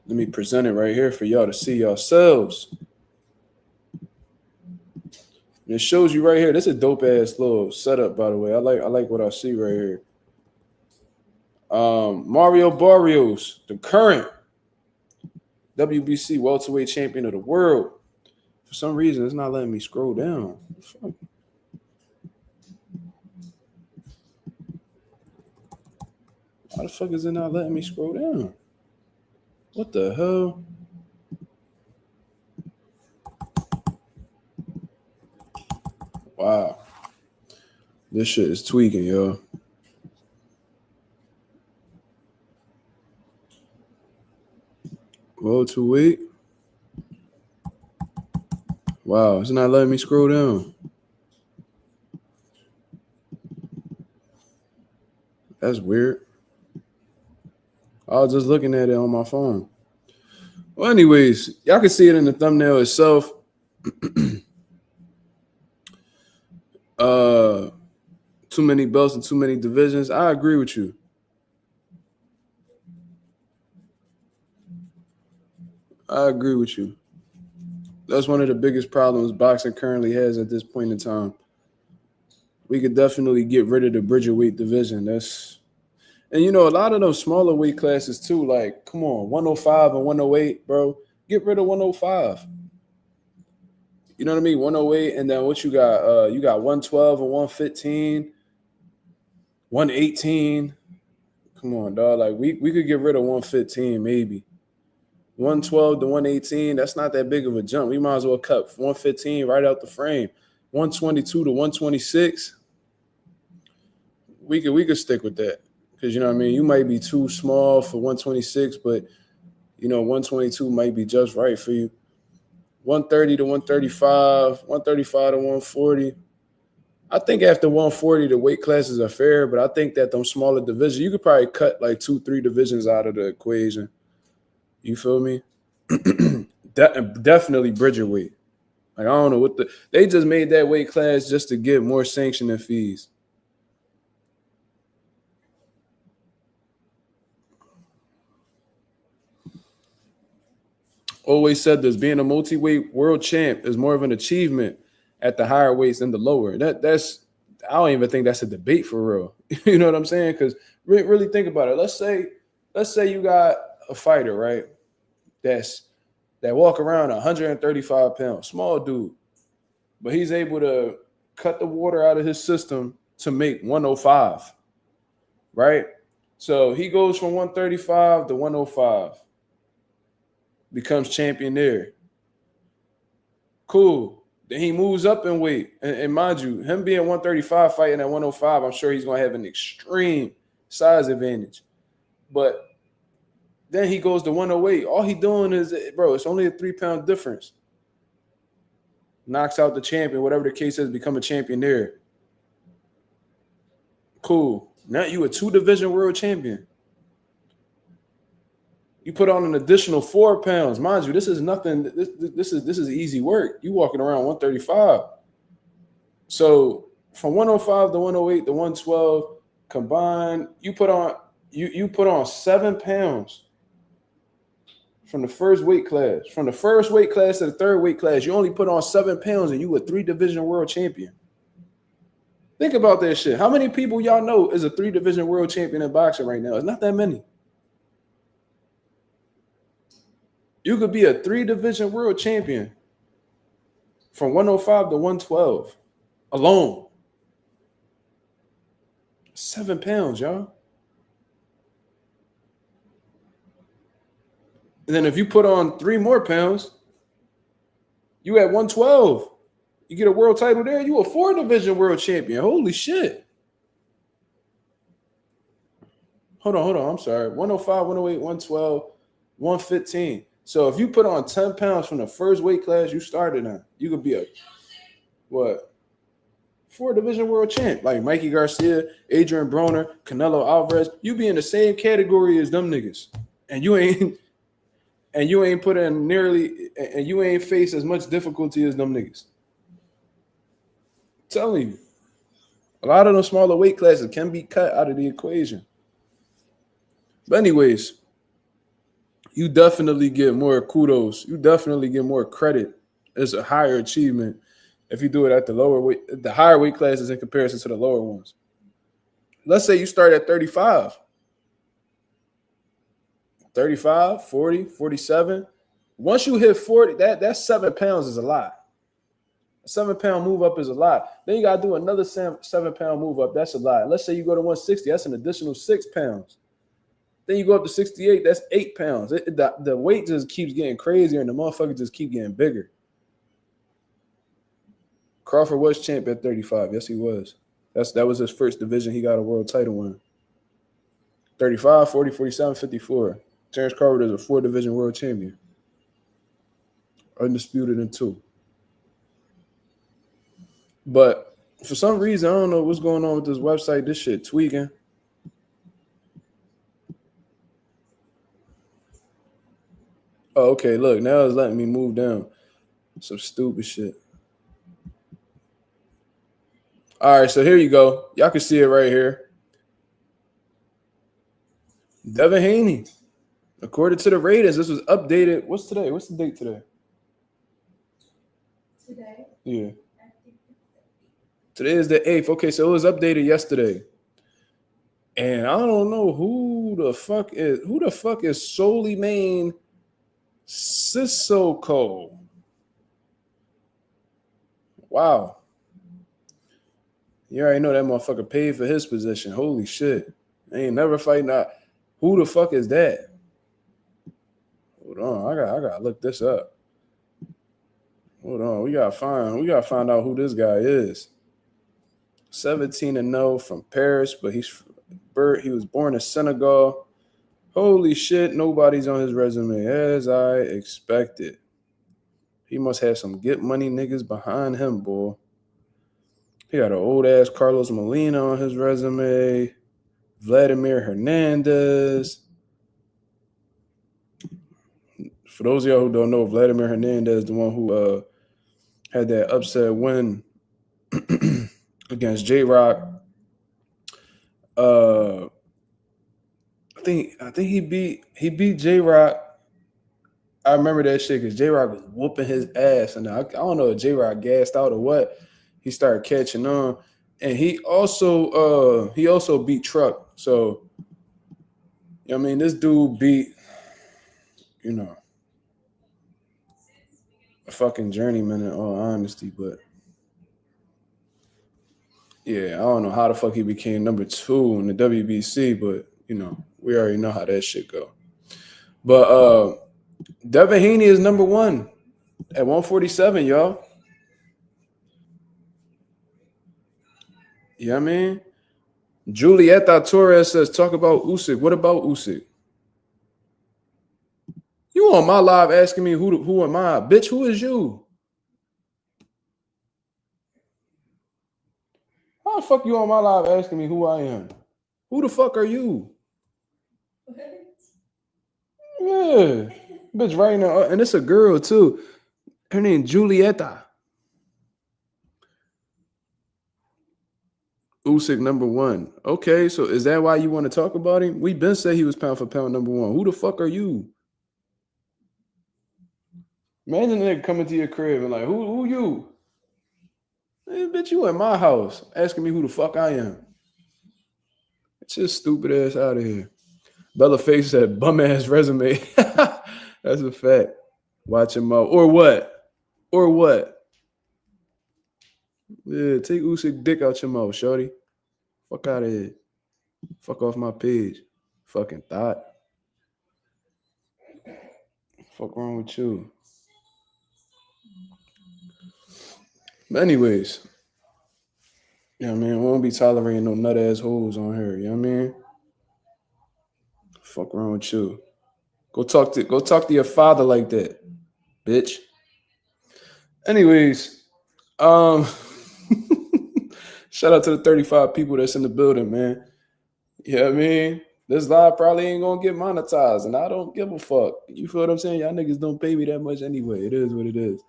Let me present it right here for y'all to see yourselves. And it shows you right here. This is a dope ass little setup, by the way. I like what I see right here. Mario Barrios, the current WBC welterweight champion of the world. For some reason, it's not letting me scroll down. How the fuck is it not letting me scroll down? What the hell? Wow. This shit is tweaking, yo. Welterweight. Wow, it's not letting me scroll down. That's weird. I was just looking at it on my phone. Well, anyways, y'all can see it in the thumbnail itself. Too many belts and too many divisions. I agree with you. That's one of the biggest problems boxing currently has at this point in time. We could definitely get rid of the Bridgerweight division. And a lot of those smaller weight classes too, like, come on, 105 and 108, bro. Get rid of 105. You know what I mean? 108, and then what you got? You got 112 and 115, 118. Come on, dog. Like, we could get rid of 115, maybe. 112 to 118, that's not that big of a jump. We might as well cut 115 right out the frame. 122 to 126. We could stick with that. Because, you know what I mean? You might be too small for 126, but, 122 might be just right for you. 130 to 135, 135 to 140. I think after 140, the weight classes are fair, but I think that them smaller divisions, you could probably cut like 2-3 divisions out of the equation. You feel me? Definitely Bridgerweight. Like, I don't know they just made that weight class just to get more sanctioning fees. Always said this, being a multi-weight world champ is more of an achievement at the higher weights than the lower. That's I don't even think that's a debate for real. You know what I'm saying? Because really think about it. Let's say you got a fighter, right? That walk around 135 pounds, small dude, but he's able to cut the water out of his system to make 105, right? So he goes from 135 to 105. Becomes champion there. Cool. Then he moves up in weight. And mind you, him being 135 fighting at 105, I'm sure he's going to have an extreme size advantage. But then he goes to 108. All he doing is, bro, it's only a 3-pound difference. Knocks out the champion, whatever the case is, become a champion there. Cool. Now you a 2-division world champion. You put on an additional 4 pounds. Mind you, this is nothing. This is easy work. You walking around 135. So from 105 to 108 to 112 combined, you put on 7 pounds from the first weight class. From the first weight class to the third weight class, you only put on 7 pounds and you a 3-division world champion. Think about that shit. How many people y'all know is a 3-division world champion in boxing right now? It's not that many. You could be a 3-division world champion from 105 to 112 alone. 7 pounds, y'all. And then if you put on 3 more pounds, you at 112. You get a world title there, you a 4-division world champion. Holy shit. Hold on. I'm sorry. 105, 108, 112, 115. So if you put on 10 pounds from the first weight class you started on, you could be a 4-division world champ. Like Mikey Garcia, Adrian Broner, Canelo Alvarez. You be in the same category as them niggas. And you ain't put in nearly, and you ain't faced as much difficulty as them niggas. I'm telling you. A lot of those smaller weight classes can be cut out of the equation. But anyways, you definitely get more kudos. You definitely get more credit as a higher achievement if you do it at the lower weight, the higher weight classes in comparison to the lower ones. Let's say you start at 35. 35, 40, 47. Once you hit 40, that's 7 pounds is a lot. A 7 pound move up is a lot. Then you got to do another 7 pound move up. That's a lot. Let's say you go to 160. That's an additional 6 pounds. Then you go up to 68. That's 8 pounds. The weight just keeps getting crazier and the motherfucker just keep getting bigger. Crawford was champ at 35. Yes, he was. That was his first division. He got a world title in. 35, 40, 47, 54. Terrence Crawford is a 4-division world champion. Undisputed in 2. But for some reason, I don't know what's going on with this website. This shit tweaking. Oh, okay. Look, now it's letting me move down. Some stupid shit. All right, so here you go. Y'all can see it right here. Devin Haney. According to the ratings, this was updated. What's today? What's the date today? Today? Yeah. Today is the 8th. Okay, so it was updated yesterday. And I don't know who the fuck is Solely Main Sissoko. Wow. You already know that motherfucker paid for his position. Holy shit. I ain't never fighting out. Who the fuck is that? Hold on. I gotta look this up. Hold on. We gotta find out who this guy is. 17-0 from Paris, but he was born in Senegal. Holy shit, nobody's on his resume, as I expected. He must have some get money niggas behind him, boy. He got an old-ass Carlos Molina on his resume. Vladimir Hernandez. For those of y'all who don't know, Vladimir Hernandez, the one who had that upset win against J-Rock. I think he beat J-Rock. I remember that shit because J-Rock was whooping his ass, and I don't know if J-Rock gassed out or what. He started catching on, and he also beat Truck. So, I mean, this dude beat, a fucking journeyman in all honesty, but yeah, I don't know how the fuck he became number 2 in the WBC, but we already know how that shit go. But Devin Haney is number 1 at 147, y'all. Yeah, I mean, Julieta Torres says, talk about Usyk. What about Usyk? You on my live asking me who am I? Bitch, who is you? How the fuck you on my live asking me who I am? Who the fuck are you? What? Yeah. Bitch right now. And it's a girl too. Her name Julieta. Usyk number 1. Okay, so is that why you want to talk about him? We been said he was pound for pound number 1. Who the fuck are you? Imagine a nigga coming to your crib and like, who you? Hey, bitch, you in my house asking me who the fuck I am. It's just stupid ass out of here. Bella Face said bum ass resume. That's a fact. Watch him out. Or what? Yeah, take Usyk dick out your mouth, shorty. Fuck out of here. Fuck off my page. Fucking thought. Fuck wrong with you? But anyways, we won't be tolerating no nut ass hoes on here. You know what I mean? Fuck wrong with you? Go talk to your father like that, bitch. Anyways, shout out to the 35 people that's in the building, man. You know what I mean? This live probably ain't gonna get monetized, and I don't give a fuck. You feel what I'm saying? Y'all niggas don't pay me that much anyway. It is what it is.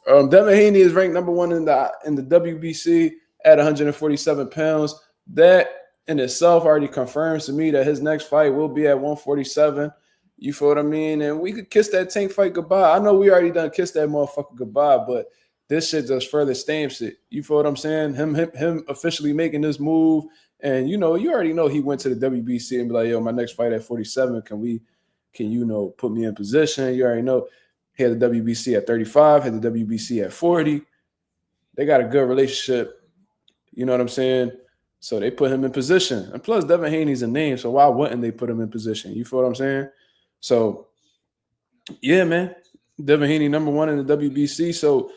Devin Haney is ranked number 1 in the WBC at 147 pounds. That in itself already confirms to me that his next fight will be at 147. You feel what I mean? And we could kiss that Tank fight goodbye. I know we already done kissed that motherfucker goodbye, but this shit just further stamps it. You feel what I'm saying? Him officially making this move. And you already know he went to the WBC and be like, yo, my next fight at 47, can you put me in position? You already know he had the WBC at 35, had the WBC at 40. They got a good relationship. You know what I'm saying? So they put him in position. And plus, Devin Haney's a name, so why wouldn't they put him in position? You feel what I'm saying? So, yeah, man. Devin Haney, number 1 in the WBC. So,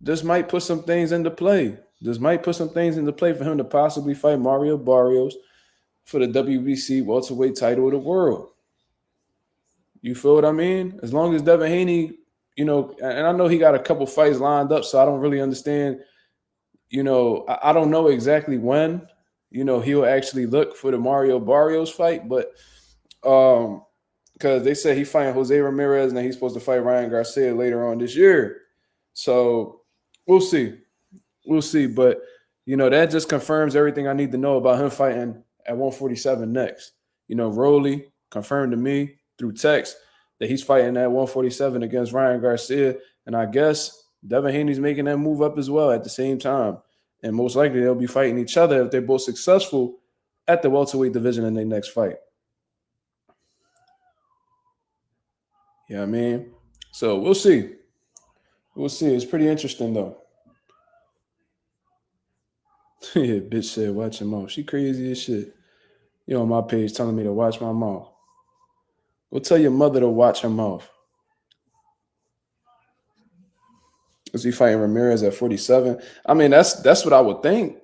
this might put some things into play. This might put some things into play for him to possibly fight Mario Barrios for the WBC welterweight title of the world. You feel what I mean? As long as Devin Haney, and I know he got a couple fights lined up, so I don't really understand. I don't know exactly when, he'll actually look for the Mario Barrios fight, but because they said he's fighting Jose Ramirez and then he's supposed to fight Ryan Garcia later on this year. So we'll see. We'll see. But, that just confirms everything I need to know about him fighting at 147 next. Rolly confirmed to me through text that he's fighting at 147 against Ryan Garcia. And I guess Devin Haney's making that move up as well at the same time. And most likely they'll be fighting each other if they're both successful at the welterweight division in their next fight. You know what I mean? So we'll see. We'll see. It's pretty interesting, though. Yeah, bitch said, watch your mouth. She crazy as shit. On my page telling me to watch my mouth. Go tell your mother to watch her mouth. Is he fighting Ramirez at 47? I mean, that's what I would think.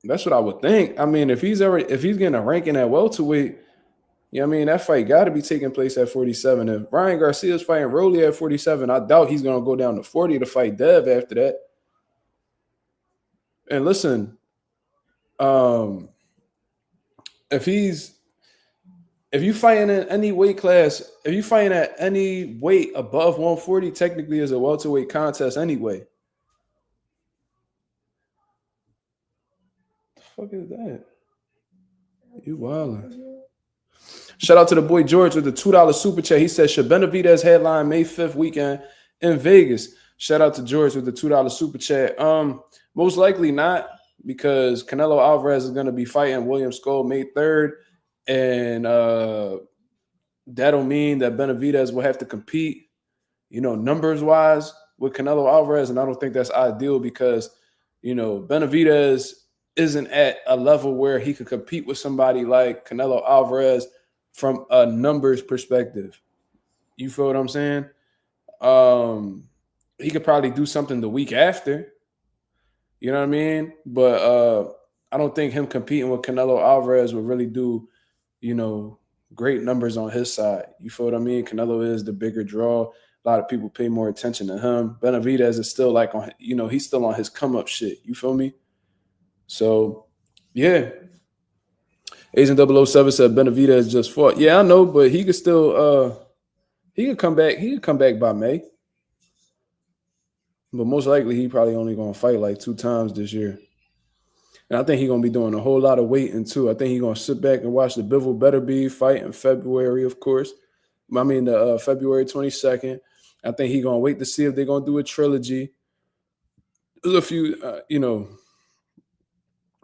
That's what I would think. I mean, if he's getting a ranking at welterweight, that fight got to be taking place at 47. If Ryan Garcia is fighting Rolly at 47, I doubt he's going to go down to 40 to fight Dev after that. And listen, if you fighting in any weight class, if you fighting at any weight above 140, technically is a welterweight contest anyway. The fuck is that? You wildin'. Shout out to the boy George with the $2 super chat. He said, should Benavidez headline May 5th weekend in Vegas? Shout out to George with the $2 super chat. Most likely not, because Canelo Alvarez is going to be fighting William Scull May 3rd. And that'll mean that Benavidez will have to compete, numbers-wise with Canelo Alvarez. And I don't think that's ideal because, Benavidez isn't at a level where he could compete with somebody like Canelo Alvarez from a numbers perspective. You feel what I'm saying? He could probably do something the week after. You know what I mean? But I don't think him competing with Canelo Alvarez would really do, great numbers on his side. You feel what I mean? Canelo is the bigger draw. A lot of people pay more attention to him. Benavidez is still he's still on his come-up shit. You feel me? So, yeah. Agent 007 said Benavidez just fought. Yeah, I know, but he could still he could come back. He could come back by May. But most likely he probably only going to fight like 2 times this year. And I think he's going to be doing a whole lot of waiting too. I think he's going to sit back and watch the Bivol Beterbiev fight in February, of course. The February 22nd. I think he's going to wait to see if they're going to do a trilogy. There's a few,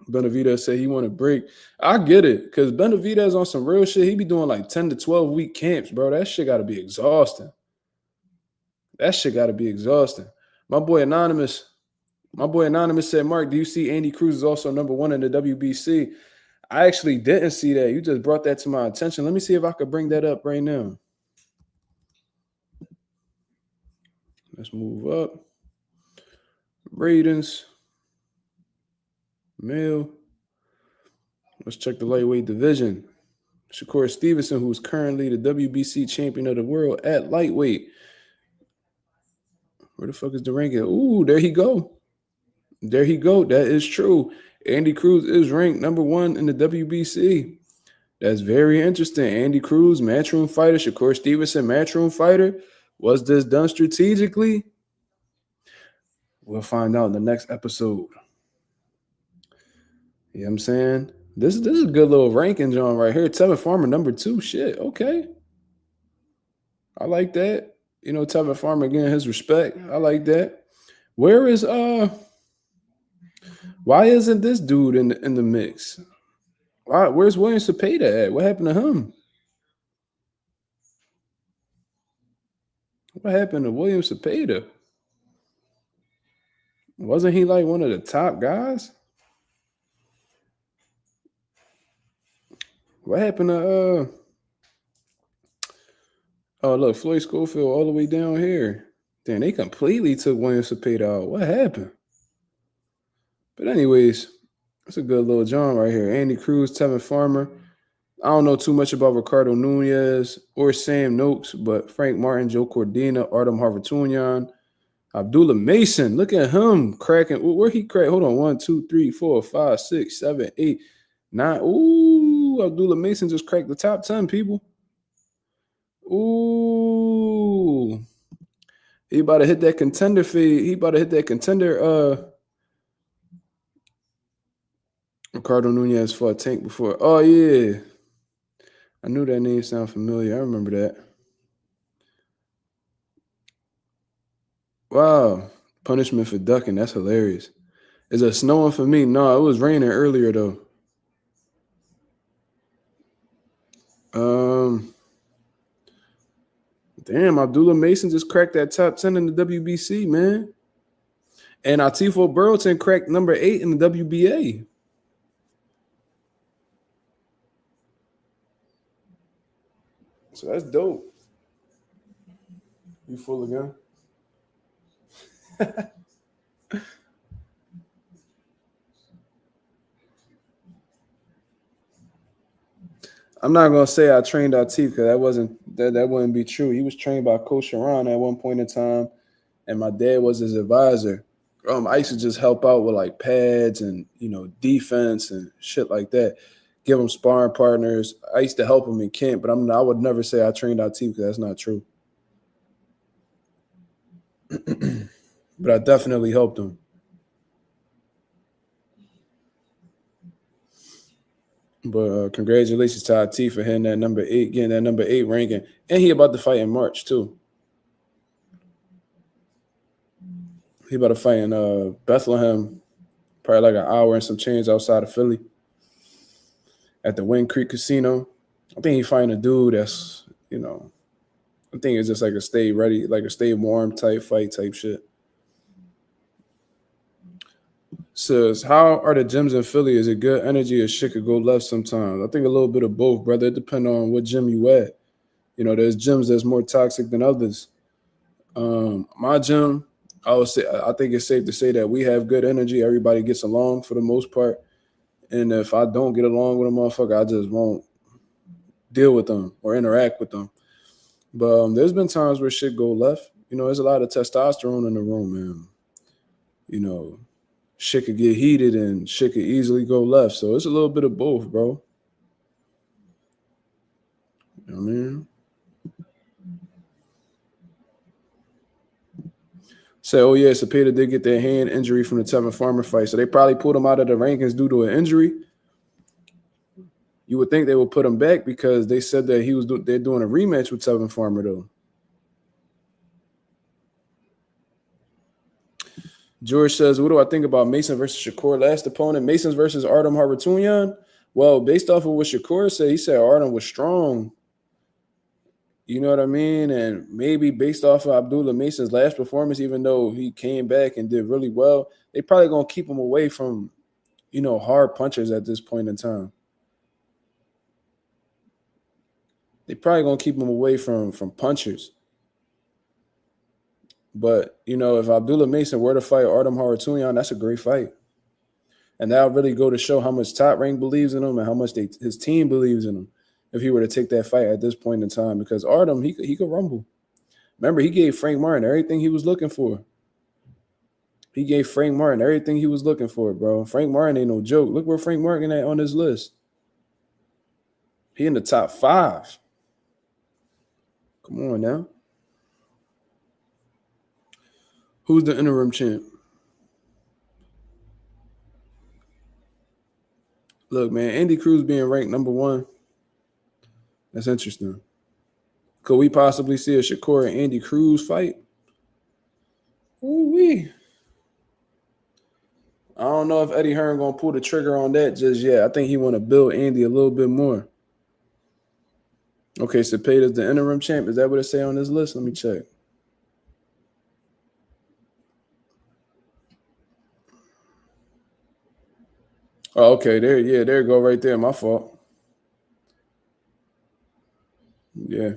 Benavidez said he want to break. I get it, because Benavidez on some real shit, he be doing like 10 to 12 week camps, bro. That shit got to be exhausting. My boy Anonymous said, Mark, do you see Andy Cruz is also number 1 in the WBC? I actually didn't see that. You just brought that to my attention. Let me see if I could bring that up right now. Let's move up. Ratings. Male. Let's check the lightweight division. Shakur Stevenson, who's currently the WBC champion of the world at lightweight. Where the fuck is the ranking? Ooh, there he go. That is true. Andy Cruz is ranked number 1 in the WBC. That's very interesting. Andy Cruz, matchroom fighter. Shakur Stevenson, matchroom fighter. Was this done strategically? We'll find out in the next episode. You know what I'm saying? This is a good little ranking, John, right here. Tevin Farmer, number 2. Shit, okay. I like that. You know, Tevin Farmer getting his respect. I like that. Where is why isn't this dude in the mix? Why, where's William Cepeda at? What happened to him? What happened to William Cepeda? Wasn't he like one of the top guys? What happened to oh look, Floyd Schofield all the way down here. Damn, they completely took William Cepeda out. What happened? But anyways, that's a good little John right here. Andy Cruz, Tevin Farmer. I don't know too much about Ricardo Nunez or Sam Noakes, but Frank Martin, Joe Cordina, Artem Harvatunyan, Abdullah Mason. Look at him cracking. Where he cracked? Hold on. 1, 2, 3, 4, 5, 6, 7, 8, 9. Ooh, Abdullah Mason just cracked the top 10, people. Ooh. He about to hit that contender feed. He about to hit that contender. Ricardo Nunez fought Tank before. Oh, yeah. I knew that name sounded familiar. I remember that. Wow. Punishment for ducking. That's hilarious. Is it snowing for me? No, it was raining earlier, though. Damn, Abdullah Mason just cracked that top 10 in the WBC, man. And Atifo Burlington cracked number 8 in the WBA. So that's dope. You full again? I'm not gonna say I trained Atif because that wouldn't be true. He was trained by Coach Sharon at one point in time, and my dad was his advisor. I used to just help out with like pads and defense and shit like that. Give him sparring partners. I used to help him in camp, but I would never say I trained Atif because that's not true. But I definitely helped him. But congratulations to Atif for hitting that number 8, getting that number 8 ranking, and he about to fight in March too. He about to fight in Bethlehem, probably like an hour and some change outside of Philly, at the Wind Creek Casino. I think he fighting a dude that's I think it's just like a stay ready, like a stay warm type fight type shit. Says, how are the gyms in Philly? Is it good energy or shit could go left sometimes? I think a little bit of both, brother. It depends on what gym you at. There's gyms that's more toxic than others. My gym, I think it's safe to say that we have good energy. Everybody gets along for the most part. And if I don't get along with a motherfucker, I just won't deal with them or interact with them. But there's been times where shit go left. There's a lot of testosterone in the room, man. Shit could get heated and shit could easily go left. So it's a little bit of both, bro. You know what I mean? Say, oh yeah, Cepeda did get their hand injury from the Tevin Farmer fight. So they probably pulled him out of the rankings due to an injury. You would think they would put him back because they said that they're doing a rematch with Tevin Farmer, though. George says, what do I think about Mason versus Shakur? Last opponent, Mason's versus Artem Harvatunyan. Well, based off of what Shakur said, he said Artem was strong. You know what I mean? And maybe based off of Abdullah Mason's last performance, even though he came back and did really well, they probably going to keep him away from, hard punchers at this point in time. They probably going to keep him away from punchers. But, if Abdullah Mason were to fight Artem Harvatunyan, that's a great fight. And that'll really go to show how much Top Rank believes in him and how much his team believes in him if he were to take that fight at this point in time. Because Artem, he could rumble. Remember, he gave Frank Martin everything he was looking for. He gave Frank Martin everything he was looking for, bro. Frank Martin ain't no joke. Look where Frank Martin at on this list. He in the top 5. Come on now. Who's the interim champ? Look, man, Andy Cruz being ranked number 1. That's interesting. Could we possibly see a Shakur and Andy Cruz fight? Ooh-wee. I don't know if Eddie Hearn gonna pull the trigger on that just yet. I think he want to build Andy a little bit more. Okay, Cepeda's the interim champ. Is that what it say on this list? Let me check. Oh, okay. There you go right there. My fault. Yeah.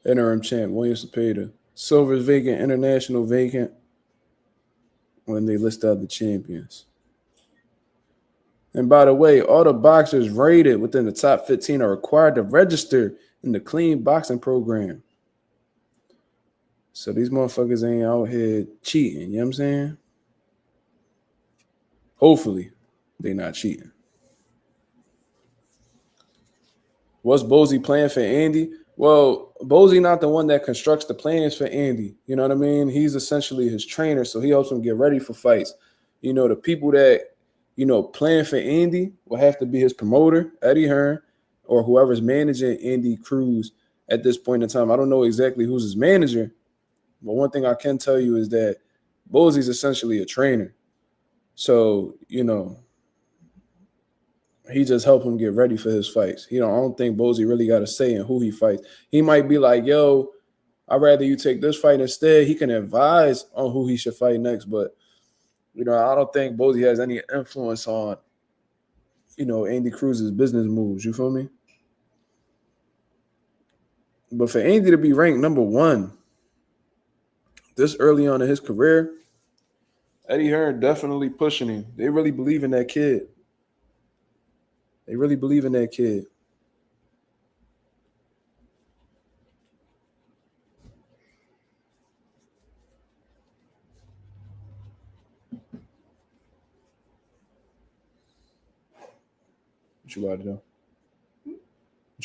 Interim champ, William Cepeda. Silver's vacant, international vacant. When they list out the champions. And by the way, all the boxers rated within the top 15 are required to register in the clean boxing program. So these motherfuckers ain't out here cheating, you know what I'm saying? Hopefully, they not cheating. What's Bozy playing for Andy? Well, Bozy not the one that constructs the plans for Andy. You know what I mean? He's essentially his trainer, so he helps him get ready for fights. You know, the people that, plan for Andy will have to be his promoter, Eddie Hearn, or whoever's managing Andy Cruz at this point in time. I don't know exactly who's his manager, but one thing I can tell you is that Bozy's essentially a trainer. So, he just helped him get ready for his fights. I don't think Bozy really got a say in who he fights. He might be like, yo, I'd rather you take this fight instead. He can advise on who he should fight next, but I don't think Bozy has any influence on, Andy Cruz's business moves. You feel me? But for Andy to be ranked number 1 this early on in his career, Eddie Hearn definitely pushing him. They really believe in that kid. What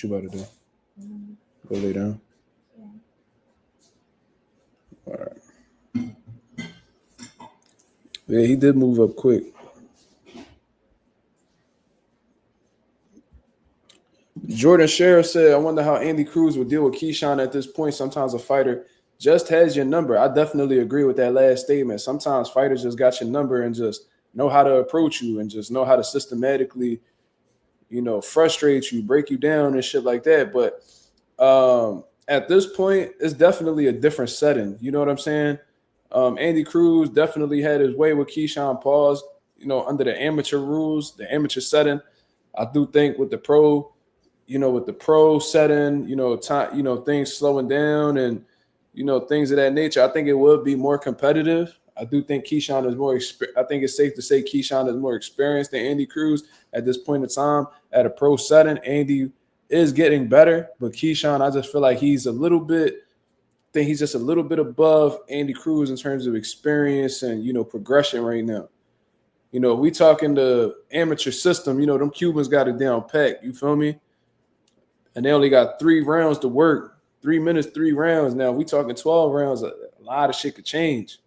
you about to do? Go lay down. Yeah. All right. Yeah, he did move up quick. Jordan Sheriff said, I wonder how Andy Cruz would deal with Keyshawn at this point. Sometimes a fighter just has your number. I definitely agree with that last statement. Sometimes fighters just got your number and just know how to approach you and just know how to systematically, frustrate you, break you down and shit like that. But at this point, it's definitely a different setting. You know what I'm saying? Andy Cruz definitely had his way with Keyshawn Paws, under the amateur rules, the amateur setting. I do think with the pro setting, time, things slowing down and, things of that nature, I think it would be more competitive. I do think Keyshawn is more. I think it's safe to say Keyshawn is more experienced than Andy Cruz at this point in time at a pro setting. Andy is getting better, but Keyshawn, I just feel like he's just a little bit above Andy Cruz in terms of experience and progression right now. We talking the amateur system. Them Cubans got it down pat. You feel me? And they only got 3 rounds to work. 3 minutes, 3 rounds. Now we talking 12 rounds. A lot of shit could change.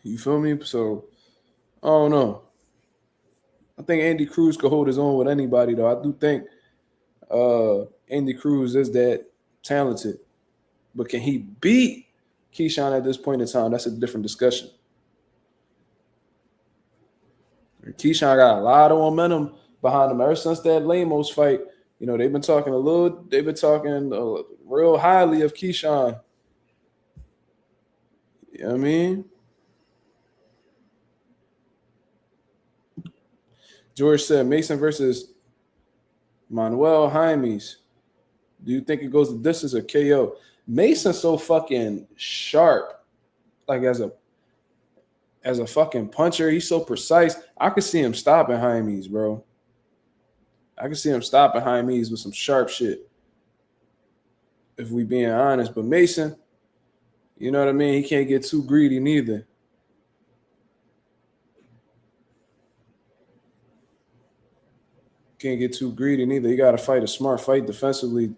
You feel me? So I don't know. I think Andy Cruz could hold his own with anybody, though. I do think Andy Cruz is that talented. But can he beat Keyshawn at this point in time? That's a different discussion. Keyshawn got a lot of momentum behind him ever since that Lemos fight. They've been talking real highly of Keyshawn. You know what I mean? George said Mason versus Manuel Jaimes. Do you think it goes the distance or KO? Mason's so fucking sharp, like as a fucking puncher. He's so precise. I could see him stopping Jaimes, bro. I can see him stopping Jaimes with some sharp shit, if we being honest. But Mason, you know what I mean? He can't get too greedy neither. He got to fight a smart fight defensively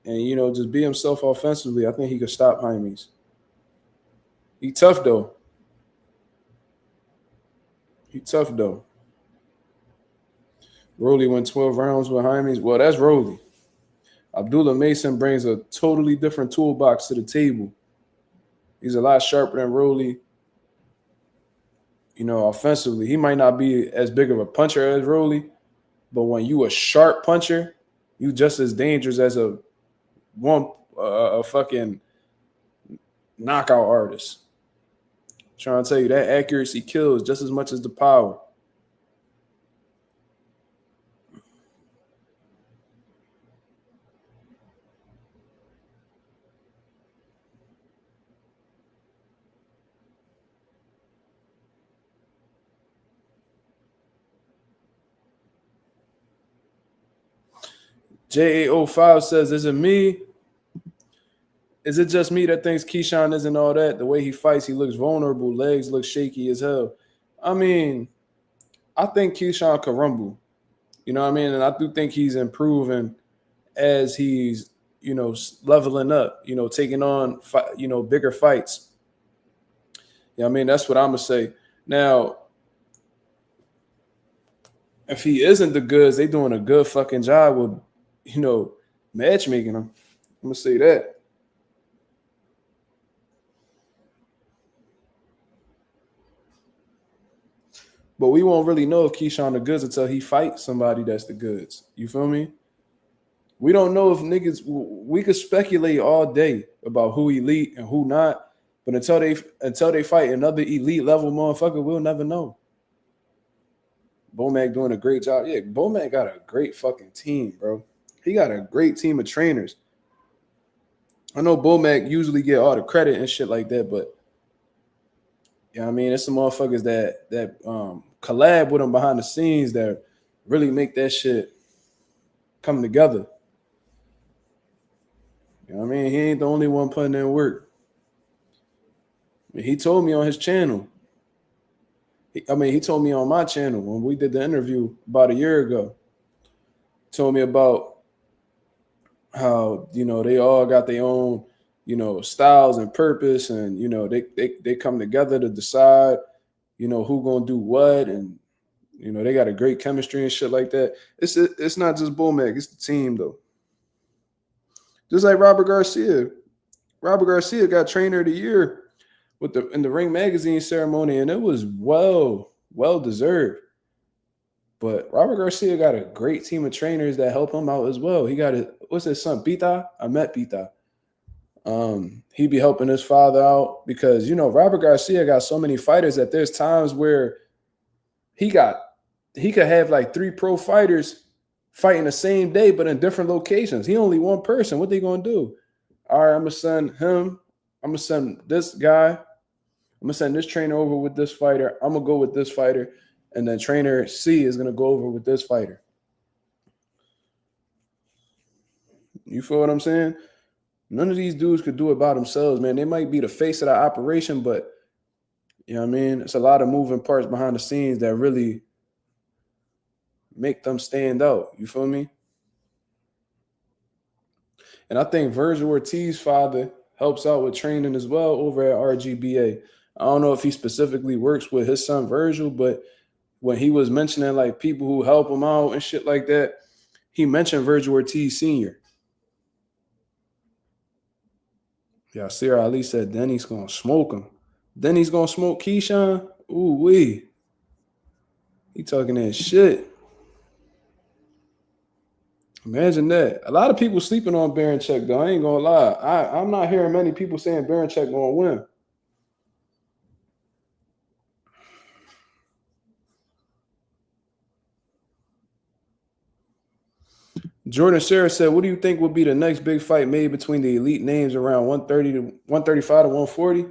and, just be himself offensively. I think he could stop Jaimes. He tough, though. Rolly went 12 rounds with Jaimes. Well, that's Rolly. Abdullah Mason brings a totally different toolbox to the table. He's a lot sharper than Rolly. Offensively, he might not be as big of a puncher as Rolly, but when you a sharp puncher, you just as dangerous as a fucking knockout artist. I'm trying to tell you that accuracy kills just as much as the power. J805 says, is it me? Is it just me that thinks Keyshawn isn't all that? The way he fights, he looks vulnerable. Legs look shaky as hell. I mean, I think Keyshawn can rumble. You know what I mean? And I do think he's improving as he's, leveling up, taking on, bigger fights. I mean, that's what I'm going to say. Now, if he isn't the goods, they doing a good fucking job with, matchmaking him. I'm going to say that. But we won't really know if Keyshawn the goods until he fights somebody that's the goods. You feel me? We don't know if niggas. We could speculate all day about who elite and who not, but until they fight another elite level motherfucker, we'll never know. Bomac doing a great job. Yeah, Bomac got a great fucking team, bro. He got a great team of trainers. I know Bomac usually get all the credit and shit like that, but I mean, it's some motherfuckers that collab with him behind the scenes that really make that shit come together. You know what I mean? He ain't the only one putting in work. He told me on his channel. He told me on my channel when we did the interview about a year ago. Told me about how, they all got their own, styles and purpose, and, they come together to decide, who gonna do what, and, they got a great chemistry and shit like that. It's not just Bomac, it's the team though. Just like Robert Garcia. Robert Garcia got Trainer of the Year in the Ring Magazine ceremony, and it was well deserved. But Robert Garcia got a great team of trainers that help him out as well. He got what's his son, Pita? I met Pita. He be helping his father out because, Robert Garcia got so many fighters that there's times where he could have like 3 pro fighters fighting the same day, but in different locations. He only one person. What they gonna do? All right, I'm gonna send him. I'm gonna send this guy. I'm gonna send this trainer over with this fighter. I'm gonna go with this fighter, and then trainer C is gonna go over with this fighter. You feel what I'm saying? None of these dudes could do it by themselves, man. They might be the face of the operation, but you know what I mean? It's a lot of moving parts behind the scenes that really make them stand out. You feel me? And I think Virgil Ortiz's father helps out with training as well over at RGBA. I don't know if he specifically works with his son Virgil, but when he was mentioning like people who help him out and shit like that, he mentioned Virgil Ortiz Sr. Yeah, Sarah Ali said Denny's gonna smoke him. Denny's gonna smoke Keyshawn? Ooh wee. He talking that shit. Imagine that. A lot of people sleeping on Baranchek, though. I ain't gonna lie. I'm not hearing many people saying Baranchek gonna win. Jordan Sarah said, what do you think will be the next big fight made between the elite names around 130 to 135 to 140?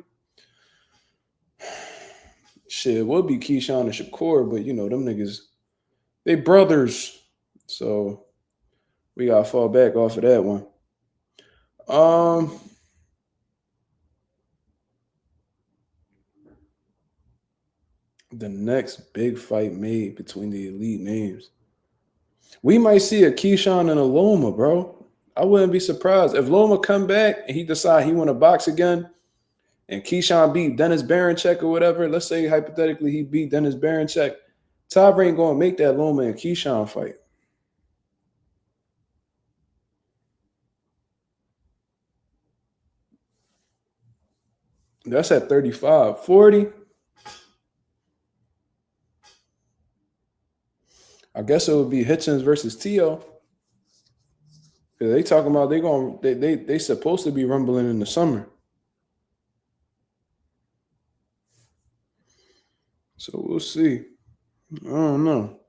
Shit, it would be Keyshawn and Shakur, but them niggas, they brothers. So we gotta fall back off of that one. The next big fight made between the elite names. We might see a Keyshawn and a Loma, bro. I wouldn't be surprised. If Loma come back and he decide he want to box again and Keyshawn beat Dennis Baranchek or whatever, let's say hypothetically he beat Dennis Baranchek, Tav ain't going to make that Loma and Keyshawn fight. That's at 35. 40. I guess it would be Hitchens versus Tio. They talking about they supposed to be rumbling in the summer. So we'll see. I don't know.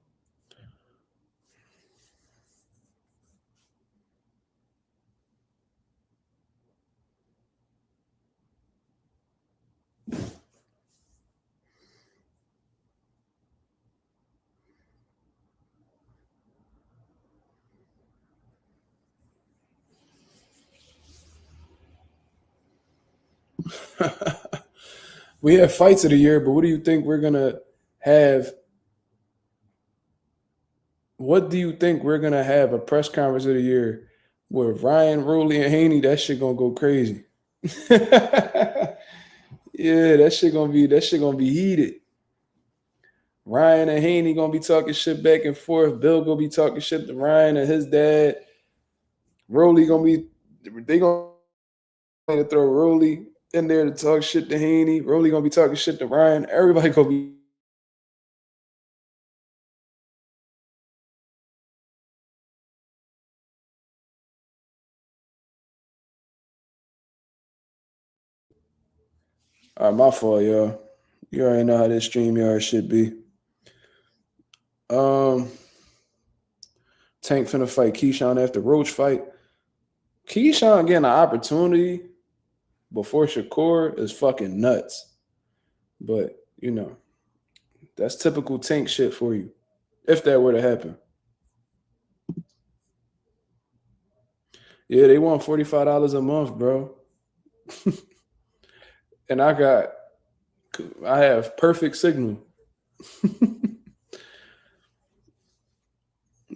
We have fights of the year, but what do you think we're gonna have? What do you think we're gonna have a press conference of the year with Ryan, Rowley, and Haney? That shit gonna go crazy. Yeah, that shit gonna be heated. Ryan and Haney gonna be talking shit back and forth. Bill gonna be talking shit to Ryan and his dad. Rowley they gonna throw Rowley in there to talk shit to Haney. Rowley gonna be talking shit to Ryan. Everybody gonna be. All right, my fault, y'all. You already know how this StreamYard should be. Tank finna fight Keyshawn after Roach fight. Keyshawn getting an opportunity before Shakur is fucking nuts. But, you know, that's typical Tank shit for you, if that were to happen. Yeah, they want $45 a month, bro. And I have perfect signal.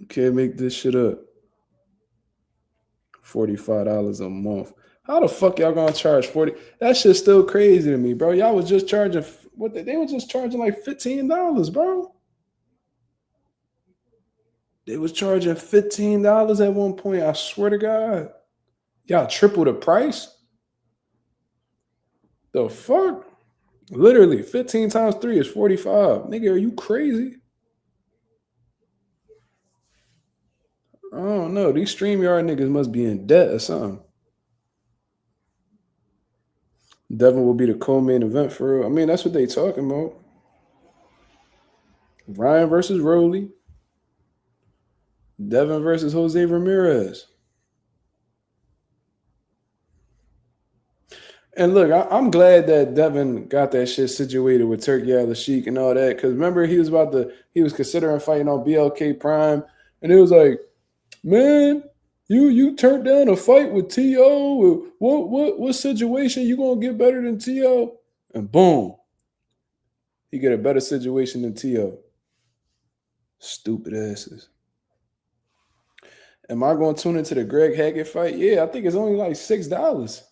Can't make this shit up. $45 a month. How the fuck y'all gonna charge 40? That shit's still crazy to me, bro. Y'all was just charging they were just charging like $15, bro. They was charging $15 at one point. I swear to God. Y'all triple the price? The fuck? Literally, 15 times 3 is 45. Nigga, are you crazy? I don't know. These StreamYard niggas must be in debt or something. Devin will be the co-main event for real. I mean, that's what they talking about. Ryan versus Rowley. Devin versus Jose Ramirez. And look, I'm glad that Devin got that shit situated with Turkey Al-Sheikh and all that. Because remember, he was considering fighting on BLK Prime. And it was like, man, you turned down a fight with T.O. What situation you gonna get better than T.O.? And boom, he get a better situation than T.O. Stupid asses. Am I going to tune into the Greg Hackett fight? Yeah, I think it's only like $6.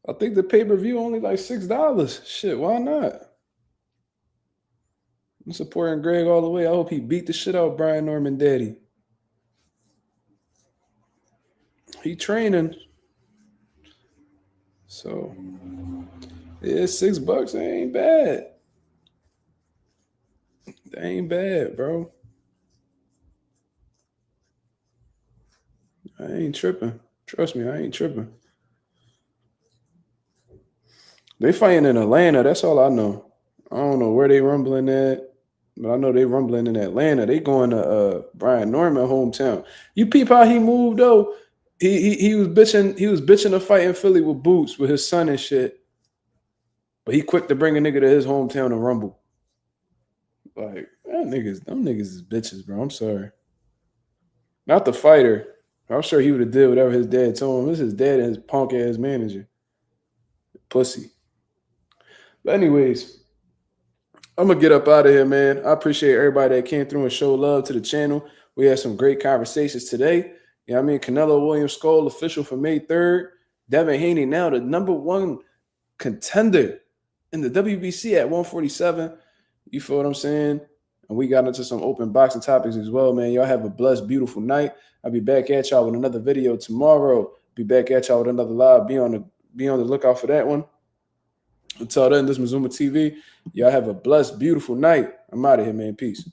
I think the pay-per-view only like $6. Shit, why not? I'm supporting Greg all the way. I hope he beat the shit out of Brian Norman Daddy. He training. So, yeah, $6. That ain't bad. That ain't bad, bro. I ain't tripping. Trust me, I ain't tripping. They fighting in Atlanta. That's all I know. I don't know where they rumbling at, but I know they rumbling in Atlanta. They going to Brian Norman hometown. You peep how he moved though. He was bitching. He was bitching to fight in Philly with Boots with his son and shit. But he quick to bring a nigga to his hometown and rumble. Like them niggas is bitches, bro. I'm sorry. Not the fighter. I'm sure he would have did whatever his dad told him. This is his dad and his punk ass manager. Pussy. But anyways, I'm going to get up out of here, man. I appreciate everybody that came through and showed love to the channel. We had some great conversations today. You know what I mean? Canelo Williams Scull official for May 3rd. Devin Haney now the number one contender in the WBC at 147. You feel what I'm saying? And we got into some open boxing topics as well, man. Y'all have a blessed, beautiful night. I'll be back at y'all with another video tomorrow. Be back at y'all with another live. Be on the be on the lookout for that one. Until then, this is Mazuma TV. Y'all have a blessed, beautiful night. I'm out of here, man. Peace.